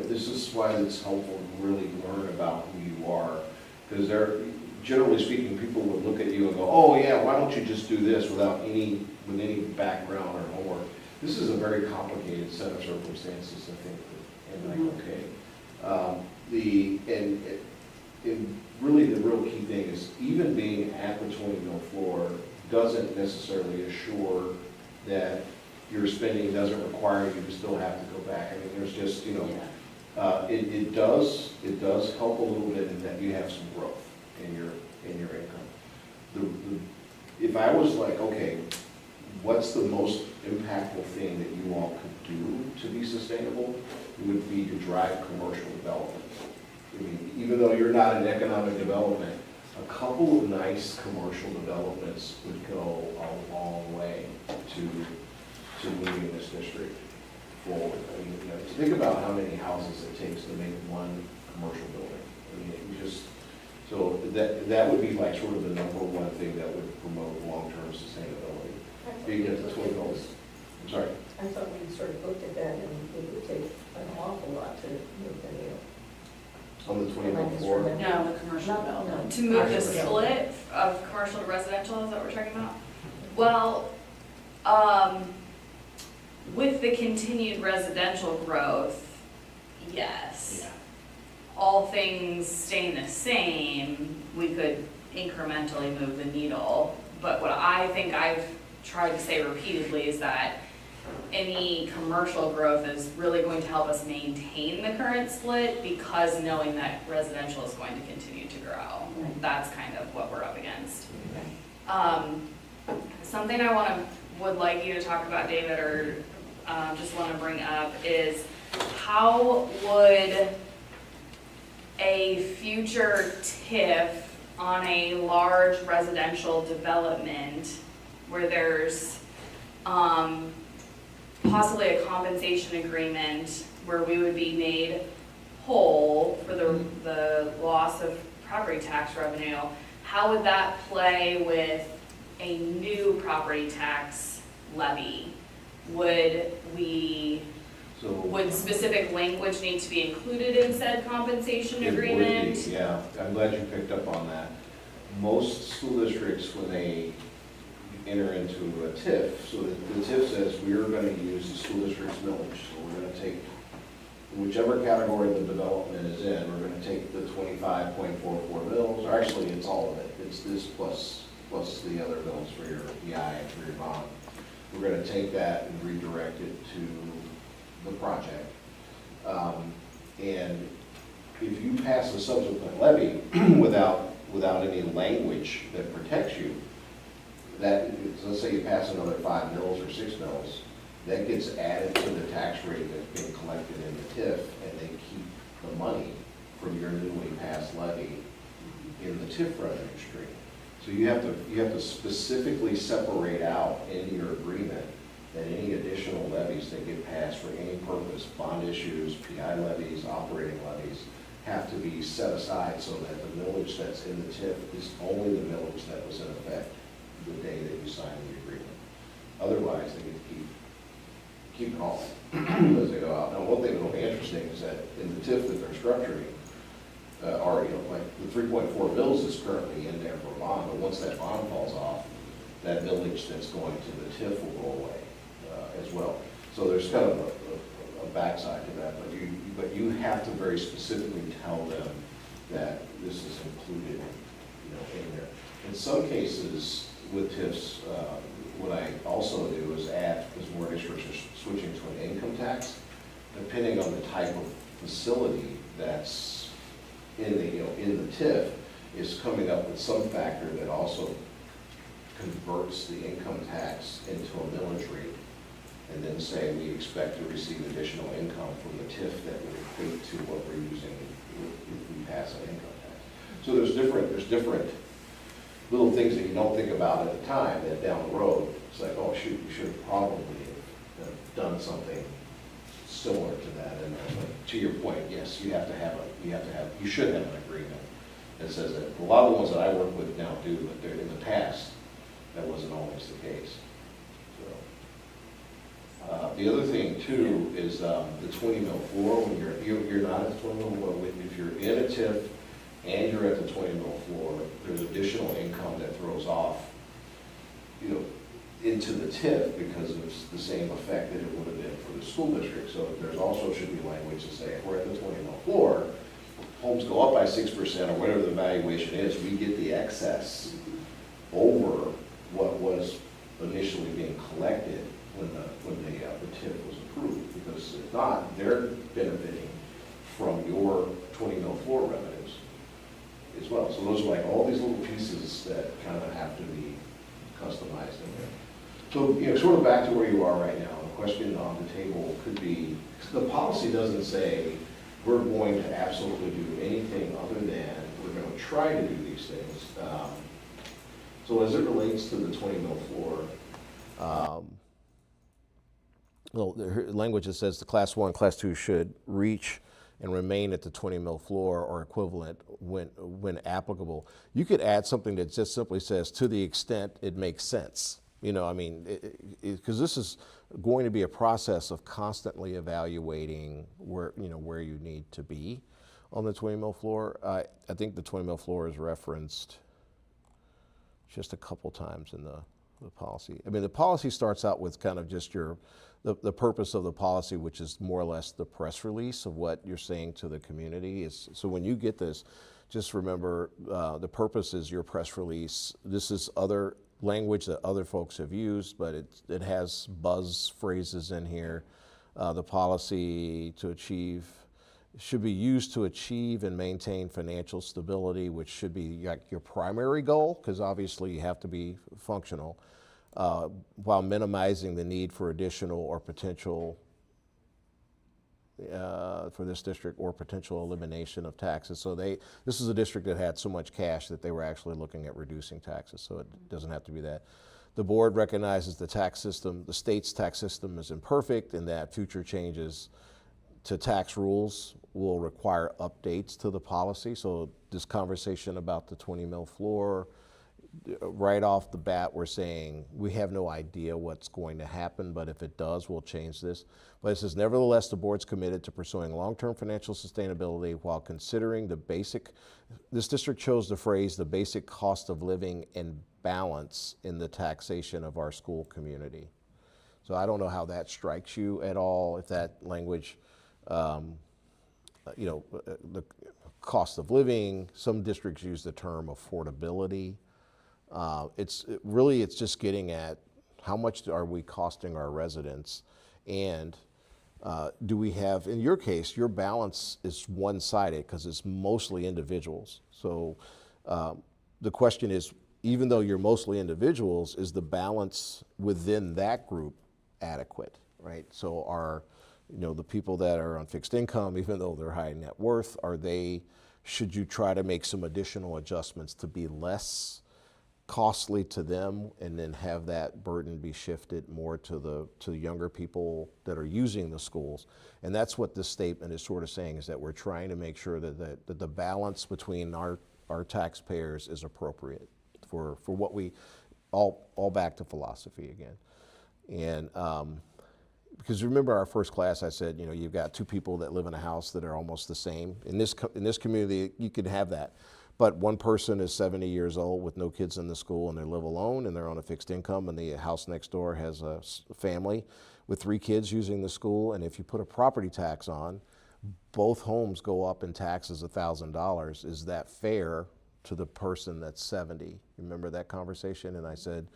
this is why it's helpful to really learn about who you are. Because generally speaking, people would look at you and go, oh yeah, why don't you just do this with any background or homework? This is a very complicated set of circumstances, I think, and like, okay. And really the real key thing is even being at the 20 mil floor doesn't necessarily assure that your spending doesn't require you to still have to go back. I mean, there's just, it does help a little bit in that you have some growth in your income. If I was like, okay, what's the most impactful thing that you all could do to be sustainable, it would be to drive commercial development. I mean, even though you're not in economic development, a couple of nice commercial developments would go a long way to moving this district forward. I mean, think about how many houses it takes to make one commercial building. I mean, So that would be like sort of the number one thing that would promote long-term sustainability. You get the twin goals. I'm sorry. I thought we sort of looked at that and it would take an awful lot to move the needle. On the 20 floor. No, the commercial No, development. To move the Actually, yeah. split of commercial to residential, is that what we're talking about? Well, with the continued residential growth, yes. All things staying the same, we could incrementally move the needle. But what I think I've tried to say repeatedly is that any commercial growth is really going to help us maintain the current split because knowing that residential is going to continue to grow. Right. That's kind of what we're up against. Something would like you to talk about, David, or just want to bring up is how would a future TIF on a large residential development where there's possibly a compensation agreement where we would be made whole for the loss of property tax revenue, how would that play with a new property tax levy? Would specific language need to be included in said compensation It would be, agreement? yeah, I'm glad you picked up on that. Most school districts, when they enter into a TIF, so the TIF says we're going to use the school district's millage, so we're going to take whichever category the development is in, we're going to take the 25.44 mils, or actually it's all of it, it's this plus the other mils for your EI and for your bond. We're going to take that and redirect it to the project. And if you pass a subsequent levy without any language that protects you, that, let's say you pass another 5 mils or 6 mils, that gets added to the tax rate that's being collected in the TIF, and they keep the money from your newly passed levy in the TIF revenue stream. So you have to specifically separate out in your agreement that any additional levies that get passed for any purpose, bond issues, PI levies, operating levies, have to be set aside so that the millage that's in the TIF is only the millage that was in effect the day that you signed the agreement. Otherwise, they get to keep it all as they go out. Now, one thing that'll be interesting is that in the TIF that they're structuring, like the 3.4 mils is currently in there for a bond, but once that bond falls off, that millage that's going to the TIF will go away as well. So there's kind of a backside to that, but you have to very specifically tell them that this is included, in there. In some cases with TIFs, what I also do is add, because more districts are switching to an income tax, depending on the type of facility that's in the TIF, is coming up with some factor that also converts the income tax into a millage rate, and then say we expect to receive additional income from the TIF that would equate to what we're using if we pass an income tax. So there's different little things that you don't think about at the time that down the road, it's like, oh shoot, we should have probably have done something similar to that. And to your point, yes, you should have an agreement that says that. A lot of the ones that I work with now do, but they're in the past, that wasn't always the case. So, the other thing too is the 20 mil floor. When you're not at the 20 mil floor, if you're in a TIF and you're at the 20 mil floor, there's additional income that throws off, into the TIF because of the same effect that it would have been for the school district. So there's also should be language to say if we're at the 20 mil floor, homes go up by 6% or whatever the valuation is, we get the excess over what was initially being collected when the TIF was approved. Because if not, they're benefiting from your 20 mil floor revenues as well. So those are like all these little pieces that kind of have to be customized in there. So, sort of back to where you are right now, the question on the table could be, the policy doesn't say we're going to absolutely do anything other than we're going to try to do these things. So as it relates to the 20 mil floor, Well, the language that says the class 1, class 2 should reach and remain at the 20 mil floor or equivalent when applicable. You could add something that just simply says, to the extent it makes sense. You know, I mean, because this is going to be a process of constantly evaluating where you need to be on the 20 mil floor. I think the 20 mil floor is referenced just a couple times in the policy. I mean, the policy starts out with kind of just the purpose of the policy, which is more or less the press release of what you're saying to the community. So when you get this, just remember the purpose is your press release. This is other language that other folks have used, but it has buzz phrases in here. The policy should be used to achieve and maintain financial stability, which should be like your primary goal, because obviously you have to be functional, while minimizing the need for additional or potential for this district or potential elimination of taxes. So this is a district that had so much cash that they were actually looking at reducing taxes, so it doesn't have to be that. The board recognizes the state's tax system is imperfect and that future changes to tax rules will require updates to the policy. So this conversation about the 20 mil floor, right off the bat, we're saying we have no idea what's going to happen, but if it does, we'll change this. But it says, nevertheless, the board's committed to pursuing long-term financial sustainability while considering this district chose the phrase, the basic cost of living and balance in the taxation of our school community. So I don't know how that strikes you at all, if that language, the cost of living, some districts use the term affordability. It's just getting at how much are we costing our residents, and do we have, in your case, your balance is one-sided because it's mostly individuals. So the question is, even though you're mostly individuals, is the balance within that group adequate, right? So the people that are on fixed income, even though they're high net worth, should you try to make some additional adjustments to be less costly to them and then have that burden be shifted more to the younger people that are using the schools? And that's what this statement is sort of saying, is that we're trying to make sure that the balance between our taxpayers is appropriate for what we, all back to philosophy again. And because remember our first class, I said, you've got two people that live in a house that are almost the same. In this community, you could have that. But one person is 70 years old with no kids in the school and they live alone and they're on a fixed income, and the house next door has a family with 3 kids using the school. And if you put a property tax on, both homes go up in taxes $1,000. Is that fair to the person that's 70? Remember that conversation? And I said,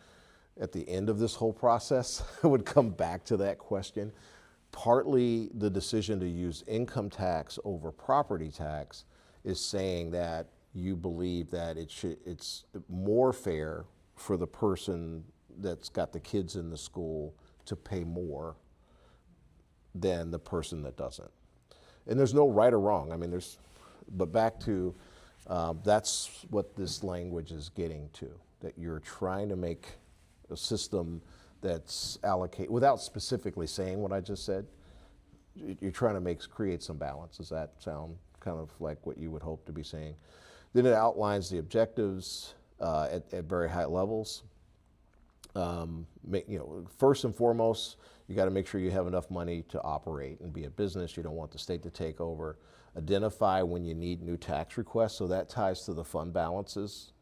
at the end of this whole process, I would come back to that question. Partly the decision to use income tax over property tax is saying that you believe that it's more fair for the person that's got the kids in the school to pay more than the person that doesn't. And there's no right or wrong. I mean, but back to, that's what this language is getting to, that you're trying to make a system that's allocated, without specifically saying what I just said, you're trying to create some balance. Does that sound kind of like what you would hope to be saying? Then it outlines the objectives at very high levels. First and foremost, you got to make sure you have enough money to operate and be a business. You don't want the state to take over. Identify when you need new tax requests, so that ties to the fund balances,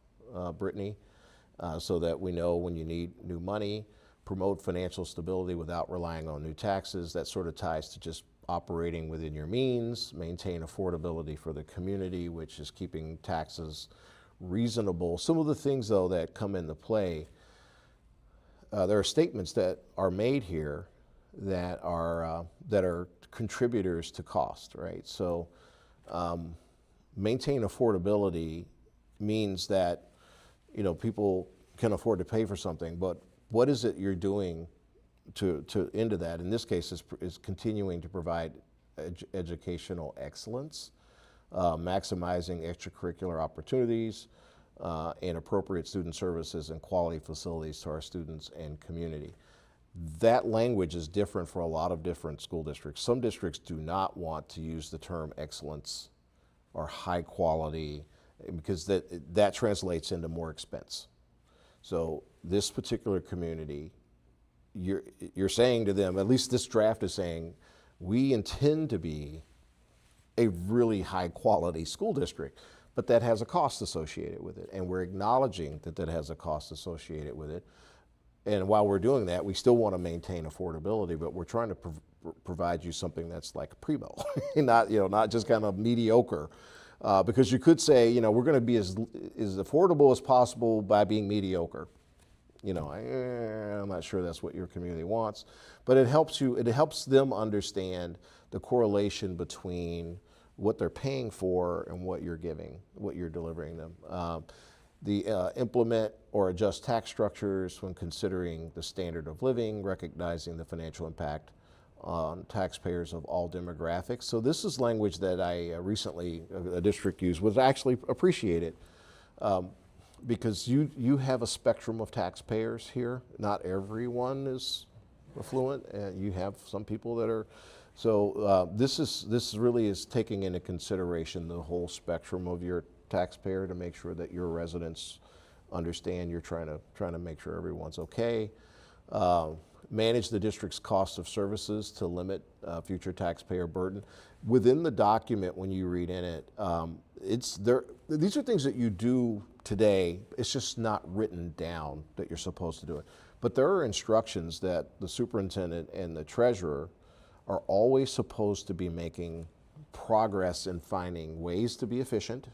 Brittany. So that we know when you need new money. Promote financial stability without relying on new taxes. That sort of ties to just operating within your means. Maintain affordability for the community, which is keeping taxes reasonable. Some of the things, though, that come into play, there are statements that are made here that are contributors to cost, right? So maintain affordability means that people can afford to pay for something, but what is it you're doing to into that? In this case, is continuing to provide educational excellence, maximizing extracurricular opportunities, and appropriate student services and quality facilities to our students and community. That language is different for a lot of different school districts. Some districts do not want to use the term excellence or high quality because that translates into more expense. So this particular community, you're saying to them, at least this draft is saying, we intend to be a really high quality school district, but that has a cost associated with it. And we're acknowledging that that has a cost associated with it. And while we're doing that, we still want to maintain affordability, but we're trying to provide you something that's like primo, not just kind of mediocre. Because you could say, we're going to be as affordable as possible by being mediocre. I'm not sure that's what your community wants, but it helps them understand the correlation between what they're paying for and what you're giving, what you're delivering them. Implement or adjust tax structures when considering the standard of living, recognizing the financial impact on taxpayers of all demographics. So this is language that I recently, a district used, was actually appreciated. Because you have a spectrum of taxpayers here. Not everyone is affluent, and you have some people that are. So this really is taking into consideration the whole spectrum of your taxpayer to make sure that your residents understand you're trying to make sure everyone's okay. Manage the district's cost of services to limit future taxpayer burden. Within the document, when you read in it, these are things that you do today. It's just not written down that you're supposed to do it. But there are instructions that the superintendent and the treasurer are always supposed to be making progress in finding ways to be efficient.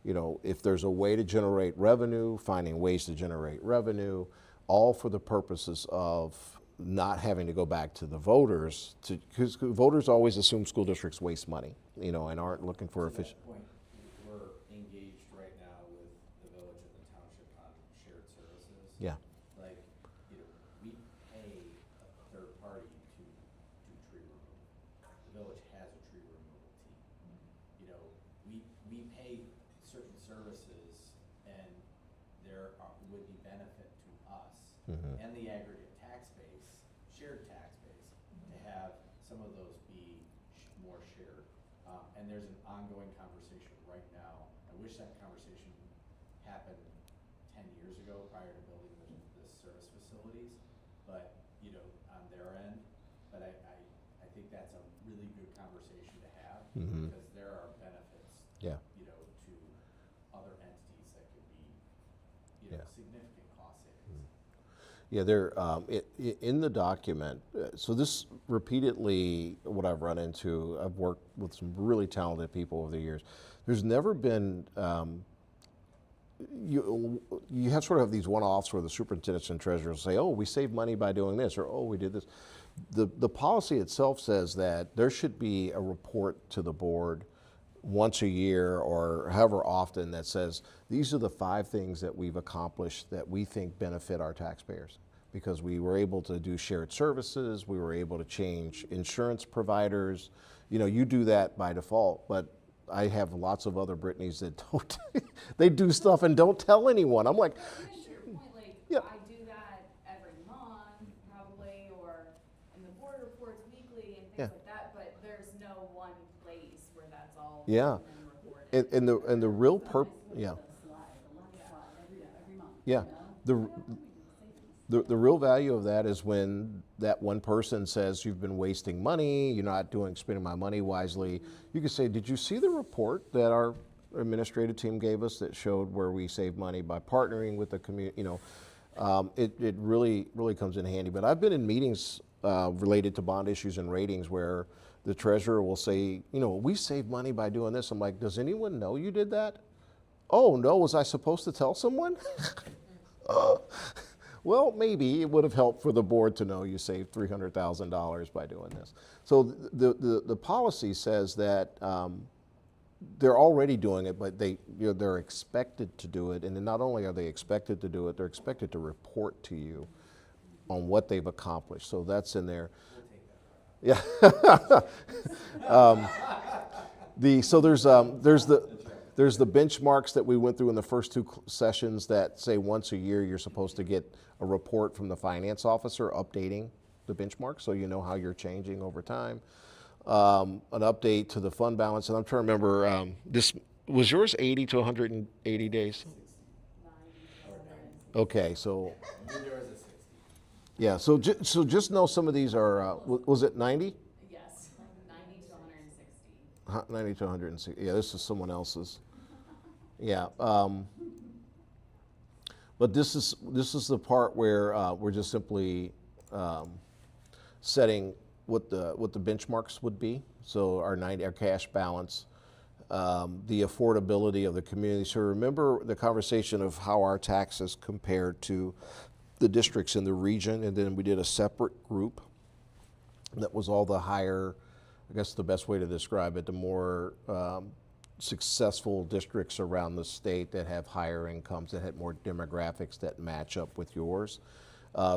If there's a way to generate revenue, finding ways to generate revenue, all for the purposes of not having to go back to the voters, because voters always assume school districts waste money, and aren't looking for efficient. To that point, we're engaged right now with the village and the township on shared services. Yeah. We pay a third party to do tree removal. The village has a tree removal team. We pay certain services, and there would be benefit to us and the aggregate tax base, shared tax base, to have some of those be more shared. And there's an ongoing conversation right now. I wish that conversation happened 10 years ago prior to building the service facilities, but, on their end. But I think that's a really good conversation to have because there are benefits, Yeah. to other entities that could be, Yeah. significant cost savings. Yeah, they're in the document. So this repeatedly, what I've run into, I've worked with some really talented people over the years. There's never been, you have sort of these one-offs where the superintendents and treasurers say, oh, we saved money by doing this, or oh, we did this. The policy itself says that there should be a report to the board once a year or however often that says, these are the 5 things that we've accomplished that we think benefit our taxpayers. Because we were able to do shared services, we were able to change insurance providers. You do that by default, but I have lots of other Britneys that don't. They do stuff and don't tell anyone. I'm like, To your point, Yeah. I do that every month, probably, or in the board reports weekly and Yeah. things like that, but there's no one place where that's all Yeah. written and reported. and the real yeah. Yeah. The real value of that is when that one person says you've been wasting money, you're not spending my money wisely. You could say, did you see the report that our administrative team gave us that showed where we saved money by partnering with the community? It really comes in handy. But I've been in meetings related to bond issues and ratings where the treasurer will say, we saved money by doing this. I'm like, does anyone know you did that? Oh, no, was I supposed to tell someone? Well, maybe it would have helped for the board to know you saved $300,000 by doing this. So the policy says that they're already doing it, but they're expected to do it. And then not only are they expected to do it, they're expected to report to you on what they've accomplished. So that's in there. Yeah. So there's there's the benchmarks that we went through in the first two sessions that say once a year you're supposed to get a report from the finance officer updating the benchmark so you know how you're changing over time. An update to the fund balance, and I'm trying to remember, this, was yours 80 to 180 days? Okay, so, yeah, so just know some of these are, was it 90? Yes, 90 to 160. 90 to 160, yeah, this is someone else's. Yeah, but this is the part where we're just simply setting what the benchmarks would be. So our cash balance, the affordability of the community. So remember the conversation of how our taxes compared to the districts in the region, and then we did a separate group that was all the higher, I guess the best way to describe it, the more successful districts around the state that have higher incomes, that had more demographics that match up with yours.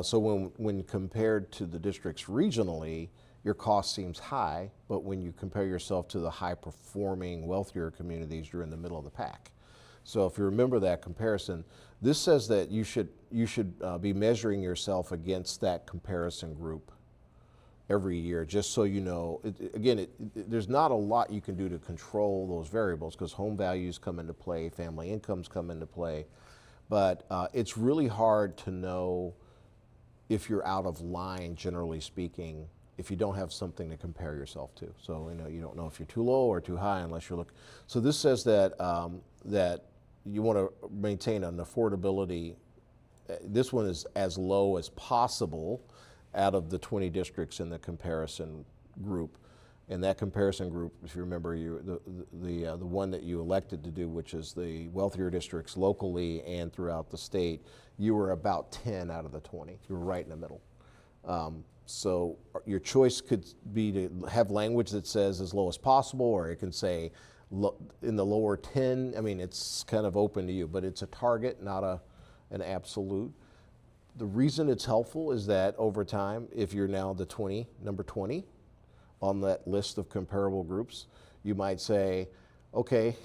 So when compared to the districts regionally, your cost seems high, but when you compare yourself to the high-performing, wealthier communities, you're in the middle of the pack. So if you remember that comparison, this says that you should be measuring yourself against that comparison group every year, just so you know. There's not a lot you can do to control those variables because home values come into play, family incomes come into play, but it's really hard to know if you're out of line, generally speaking, if you don't have something to compare yourself to. So you don't know if you're too low or too high unless you're looking. So this says that that you want to maintain an affordability. This one is as low as possible out of the 20 districts in the comparison group. And that comparison group, if you remember, the one that you elected to do, which is the wealthier districts locally and throughout the state, you were about 10 out of the 20. You were right in the middle. So your choice could be to have language that says as low as possible, or it can say in the lower 10. I mean, it's kind of open to you, but it's a target, not an absolute. The reason it's helpful is that over time, if you're now the number 20 on that list of comparable groups, you might say, okay,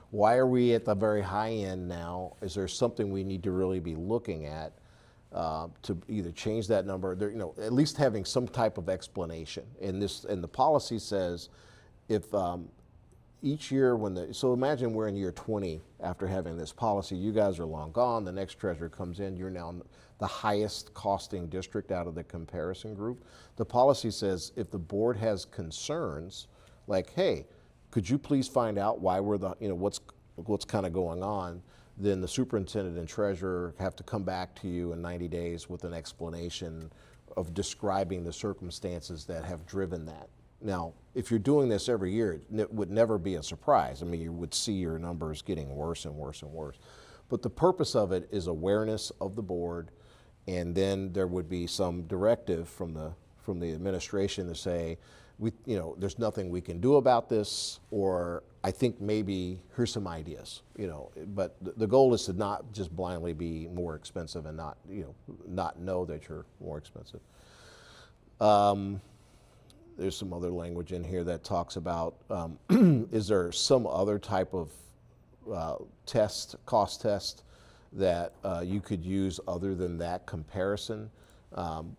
why are we at the very high end now? Is there something we need to really be looking at to either change that number, at least having some type of explanation. And the policy says if each year so imagine we're in year 20 after having this policy, you guys are long gone, the next treasurer comes in, you're now the highest costing district out of the comparison group. The policy says if the board has concerns, like, hey, could you please find out why we're what's kind of going on, then the superintendent and treasurer have to come back to you in 90 days with an explanation of describing the circumstances that have driven that. Now, if you're doing this every year, it would never be a surprise. I mean, you would see your numbers getting worse and worse and worse. But the purpose of it is awareness of the board, and then there would be some directive from the administration to say, there's nothing we can do about this, or I think maybe here's some ideas, but the goal is to not just blindly be more expensive and not know that you're more expensive. There's some other language in here that talks about, is there some other type of cost test that you could use other than that comparison? You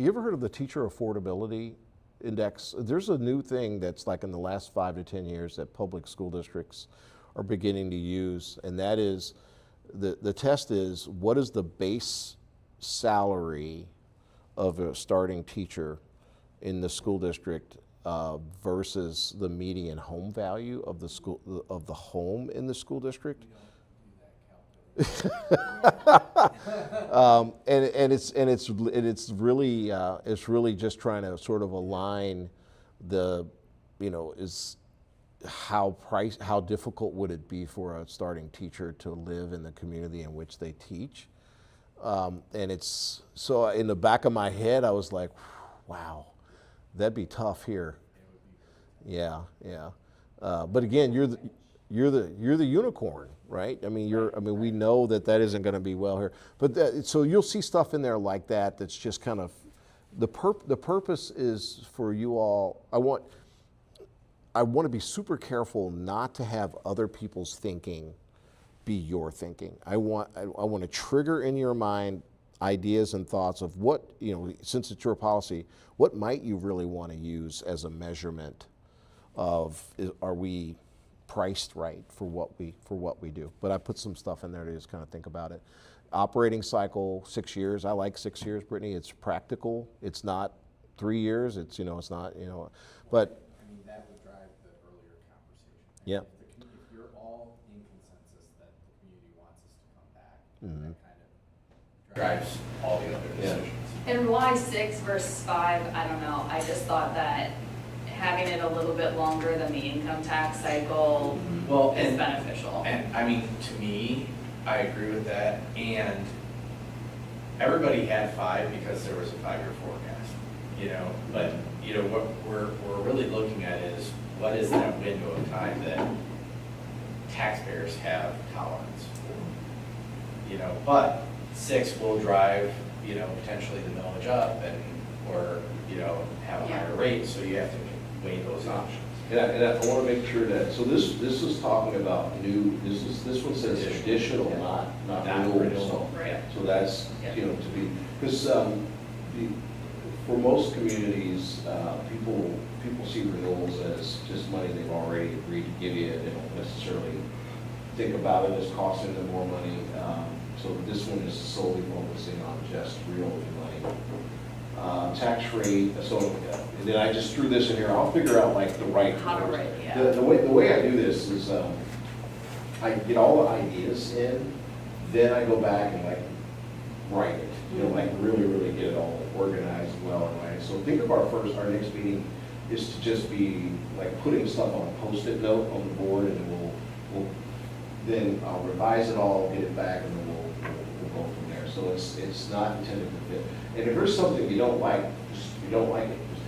ever heard of the Teacher Affordability Index? There's a new thing that's like in the last 5 to 10 years that public school districts are beginning to use, and that is, the test is, what is the base salary of a starting teacher in the school district versus the median home value of the home in the school district? And it's really just trying to sort of align how difficult would it be for a starting teacher to live in the community in which they teach. And it's so in the back of my head, I was like, wow, that'd be tough here. Yeah. But again, you're the unicorn, right? I mean, we know that isn't going to be well here. But so you'll see stuff in there like that. That's just kind of the purpose is for you all. I want to be super careful not to have other people's thinking be your thinking. I want to trigger in your mind ideas and thoughts of what, you know, since it's your policy, what might you really want to use as a measurement of, are we priced right for what we do? But I put some stuff in there to just kind of think about it. Operating cycle, 6 years. I like 6 years, Brittany. It's practical. It's not 3 years. It's, you know, it's not, you know, but I mean, that would drive the earlier conversation. Yeah. If you're all in consensus that the community wants us to come back, Mhm. that kind of drives all the other Yeah. decisions. And why 6 versus 5, I don't know, I just thought that having it a little bit longer than the income tax cycle Well, is and, beneficial. and I mean, to me, I agree with that, and everybody had 5 because there was a 5-year forecast, you know, but, you know, what we're really looking at is, what is that window of time that taxpayers have tolerance for? You know, but 6 will drive, you know, potentially the millage up and, or, you know, have a Yeah. higher rate, so you have to weigh those options. And I want to make sure that, so this is talking about new, this one says additional, not Not renewal. renewal. Right. So that's, Yeah. you know, to be, because for most communities, people see renewals as just money they've already agreed to give you. They don't necessarily think about it as costing them more money. So this one is solely focusing on just real money. Tax rate, so, and then I just threw this in here. I'll figure out like the right. How to words. write, yeah. The way I do this is, I get all the ideas in, then I go back and like write it, you know, like really get it all organized well and right. So think of our next meeting is to just be like putting stuff on a Post-it note on the board, and then then I'll revise it all, get it back, and then we'll go from there. So it's not intended to fit. And if there's something you don't like, just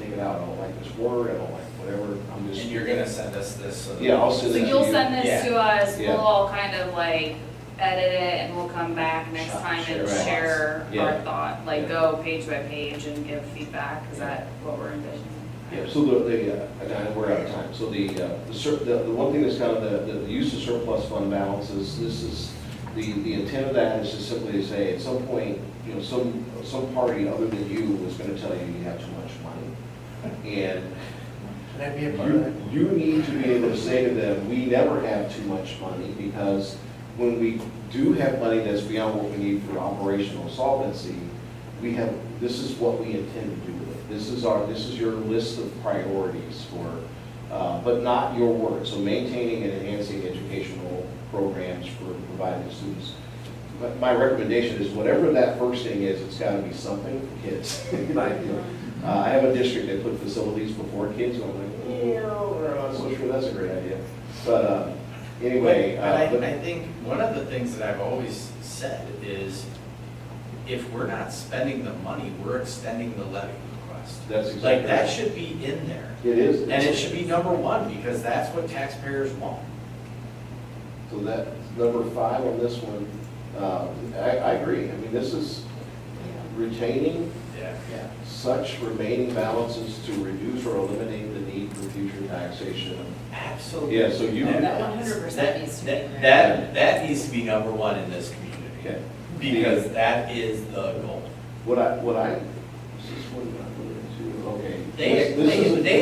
take it out. I don't like this word, I don't like whatever, I'm just. And you're gonna send us this, so. that- Yeah, I'll send So it to you. you'll send this Yeah. to us, Yeah. we'll all kind of like edit it, and we'll come back next time and Share. share Yeah. our thought, like Yeah. go page by page and give feedback, is that what we're envisioning? Yeah, so and we're out of time. So the one thing that's kind of the use of surplus fund balances, this is, the intent of that is to simply say, at some point, you know, some party other than you is gonna tell you you have too much money. And Can I be a part of that? you need to be able to say to them, we never have too much money, because when we do have money that's beyond what we need for operational solvency, this is what we intend to do with it. This is your list of priorities but not your work. So maintaining and enhancing educational programs for providing students. My recommendation is whatever that first thing is, it's gotta be something for kids. I have a district that put facilities before kids, and I'm like, I'm not so sure that's a great idea. But anyway. But I think one of the things that I've always said is, if we're not spending the money, we're extending the levy request. That's exactly Like, that right. should be in there. It is. And it should be number 1, because that's what taxpayers want. So that's number 5 on this one. I agree. I mean, this is retaining Yeah. such remaining balances to reduce or eliminate the need for future taxation. Absolutely. Yeah, so you. That 100% needs to be in there. That needs to be number 1 in this community. Okay. Because that is the goal. What I, this is what I put into, okay. They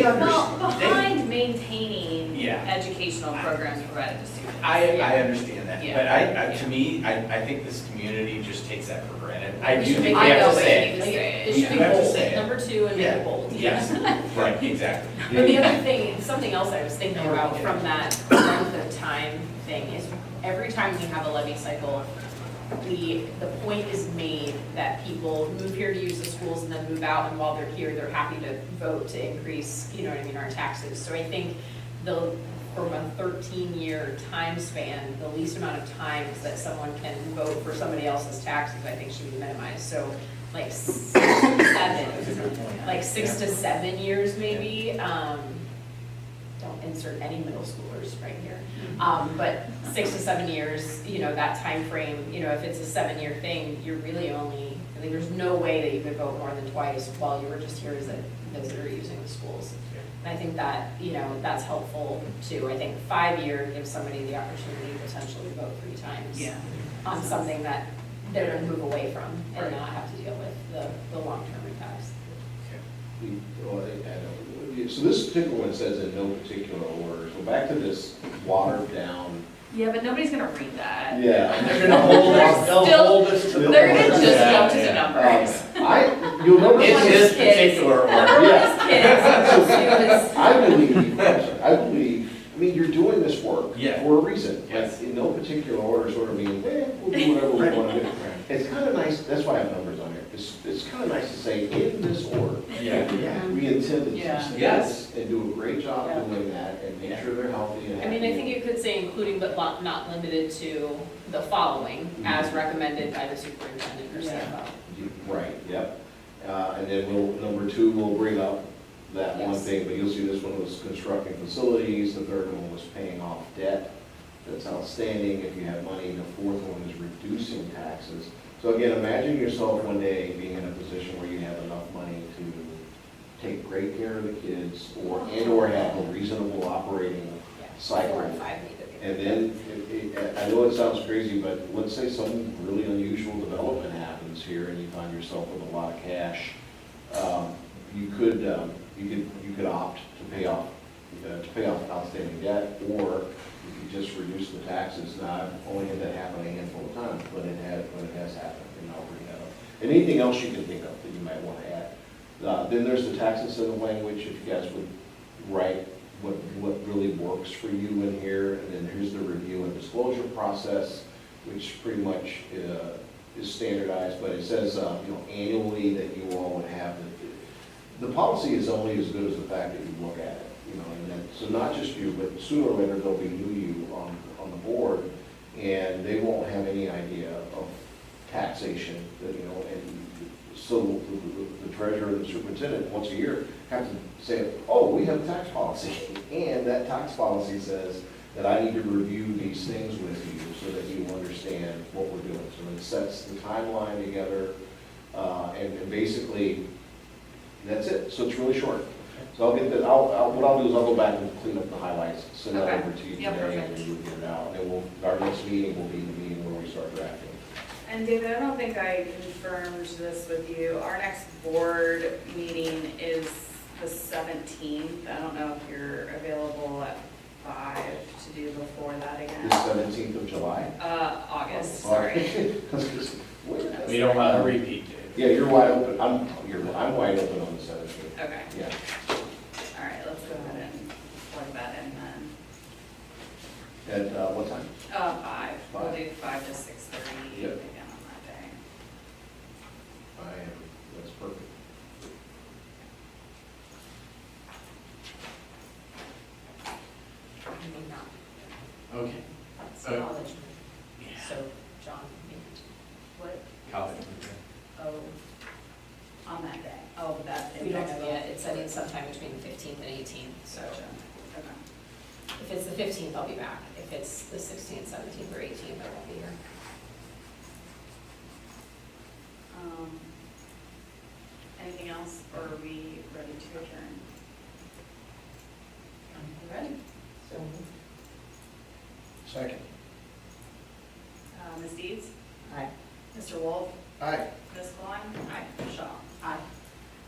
Well, understand. behind maintaining Yeah. educational programs provided to students. I understand that, Yeah. but to me, I think this community just takes that for granted. I do think we I know, have to but say you it. need to say it. It should be You have to bold, say it. number 2 and make Yeah. it bold. Yes, right, exactly. But the other thing, something else I was thinking about from that length of time thing is every time we have a levy cycle, the point is made that people move here to use the schools and then move out, and while they're here, they're happy to vote to increase, you know what I mean, our taxes. So I think from a 13-year time span, the least amount of times that someone can vote for somebody else's taxes, I think should be minimized. So like 6 to 7 years maybe. Don't insert any middle schoolers right here. But 6 to 7 years, you know, that time frame, you know, if it's a 7-year thing, you're really only, I think there's no way that you could vote more than twice while you were just here as a visitor using the schools. I think that, you know, that's helpful too. I think 5-year gives somebody the opportunity to potentially vote 3 times. Yeah. On something that they're gonna move away from Right. and not have to deal with the long-term impacts. So this particular one says in no particular order, so back to this watered down. Yeah, but nobody's gonna read that. Yeah. They're gonna hold us, they'll Still- hold us to the. They're gonna order. just go to Yeah. the numbers. You'll notice. In his Kids. particular order. Yeah. I believe, I mean, you're doing this work Yeah. for a reason. Yes. Like, in no particular order, sort of meaning, we'll do whatever we want to do. It's kind of nice, that's why I have numbers on here. It's kind of nice to say, in this order. Yeah. We intend Yeah. to Yes. and do a great job Yeah. doing that and make sure they're healthy and I mean, I happy. think you could say including but not limited to the following, as recommended by the superintendent or Yeah. CFO. Right, yep. And then number 2, we'll bring up that one Yes. thing, but you'll see this one was constructing facilities, the third one was paying off debt that's outstanding if you have money, the fourth one is reducing taxes. So again, imagine yourself one day being in a position where you have enough money to take great care of the kids or have a reasonable operating Yeah. cycle. 4 and 5 need to be. And then, I know it sounds crazy, but let's say some really unusual development happens here and you find yourself with a lot of cash. You could opt to pay off outstanding debt, or you could just reduce the taxes. Now, I've only had that happen a handful of times, but it has happened, and I'll bring that up. And anything else you can think of that you might want to add? Then there's the tax incentive language, if you guys would write what really works for you in here, and then here's the review and disclosure process, which pretty much is standardized, but it says, annually that you all would have the policy is only as good as the fact that you look at it, and then, so not just you, but sooner or later there'll be new you on the board, and they won't have any idea of taxation, and so the treasurer and the superintendent, once a year, have to say, oh, we have a tax policy, and that tax policy says that I need to review these things with you so that you understand what we're doing. So it sets the timeline together, and basically, that's it. So it's really short. So I'll get that, what I'll do is I'll go back and clean up the highlights, send that Okay. over to you Yeah, today, and perfect. then we'll get it out. And then our next meeting will be the meeting where we start drafting. And David, I don't think I confirmed this with you. Our next board meeting is the 17th. I don't know if you're available at 5 to do before that The again. 17th of July. August, sorry. We don't want to repeat it. Yeah, you're wide open. I'm wide open on the 17th. Okay, Yeah. all right, let's go ahead and plug that in then. At what time? 5, we'll 5. do 5 to 6:30 Yep. again on that day. That's perfect. I mean, not Okay. college. Yeah. So, John, maybe. What? College. Oh, on that day. Oh, that day. We don't know yet. It's, I think, sometime between the 15th and 18th, so. Gotcha. Okay. If it's the 15th, I'll be back. If it's the 16th, 17th, or 18th, I won't be here. Anything else, or are we ready to adjourn? You ready? So, Second. Ms. Deeds? aye. Mr. Wolf? Aye. Ms. Klein? Aye. Michelle? Aye.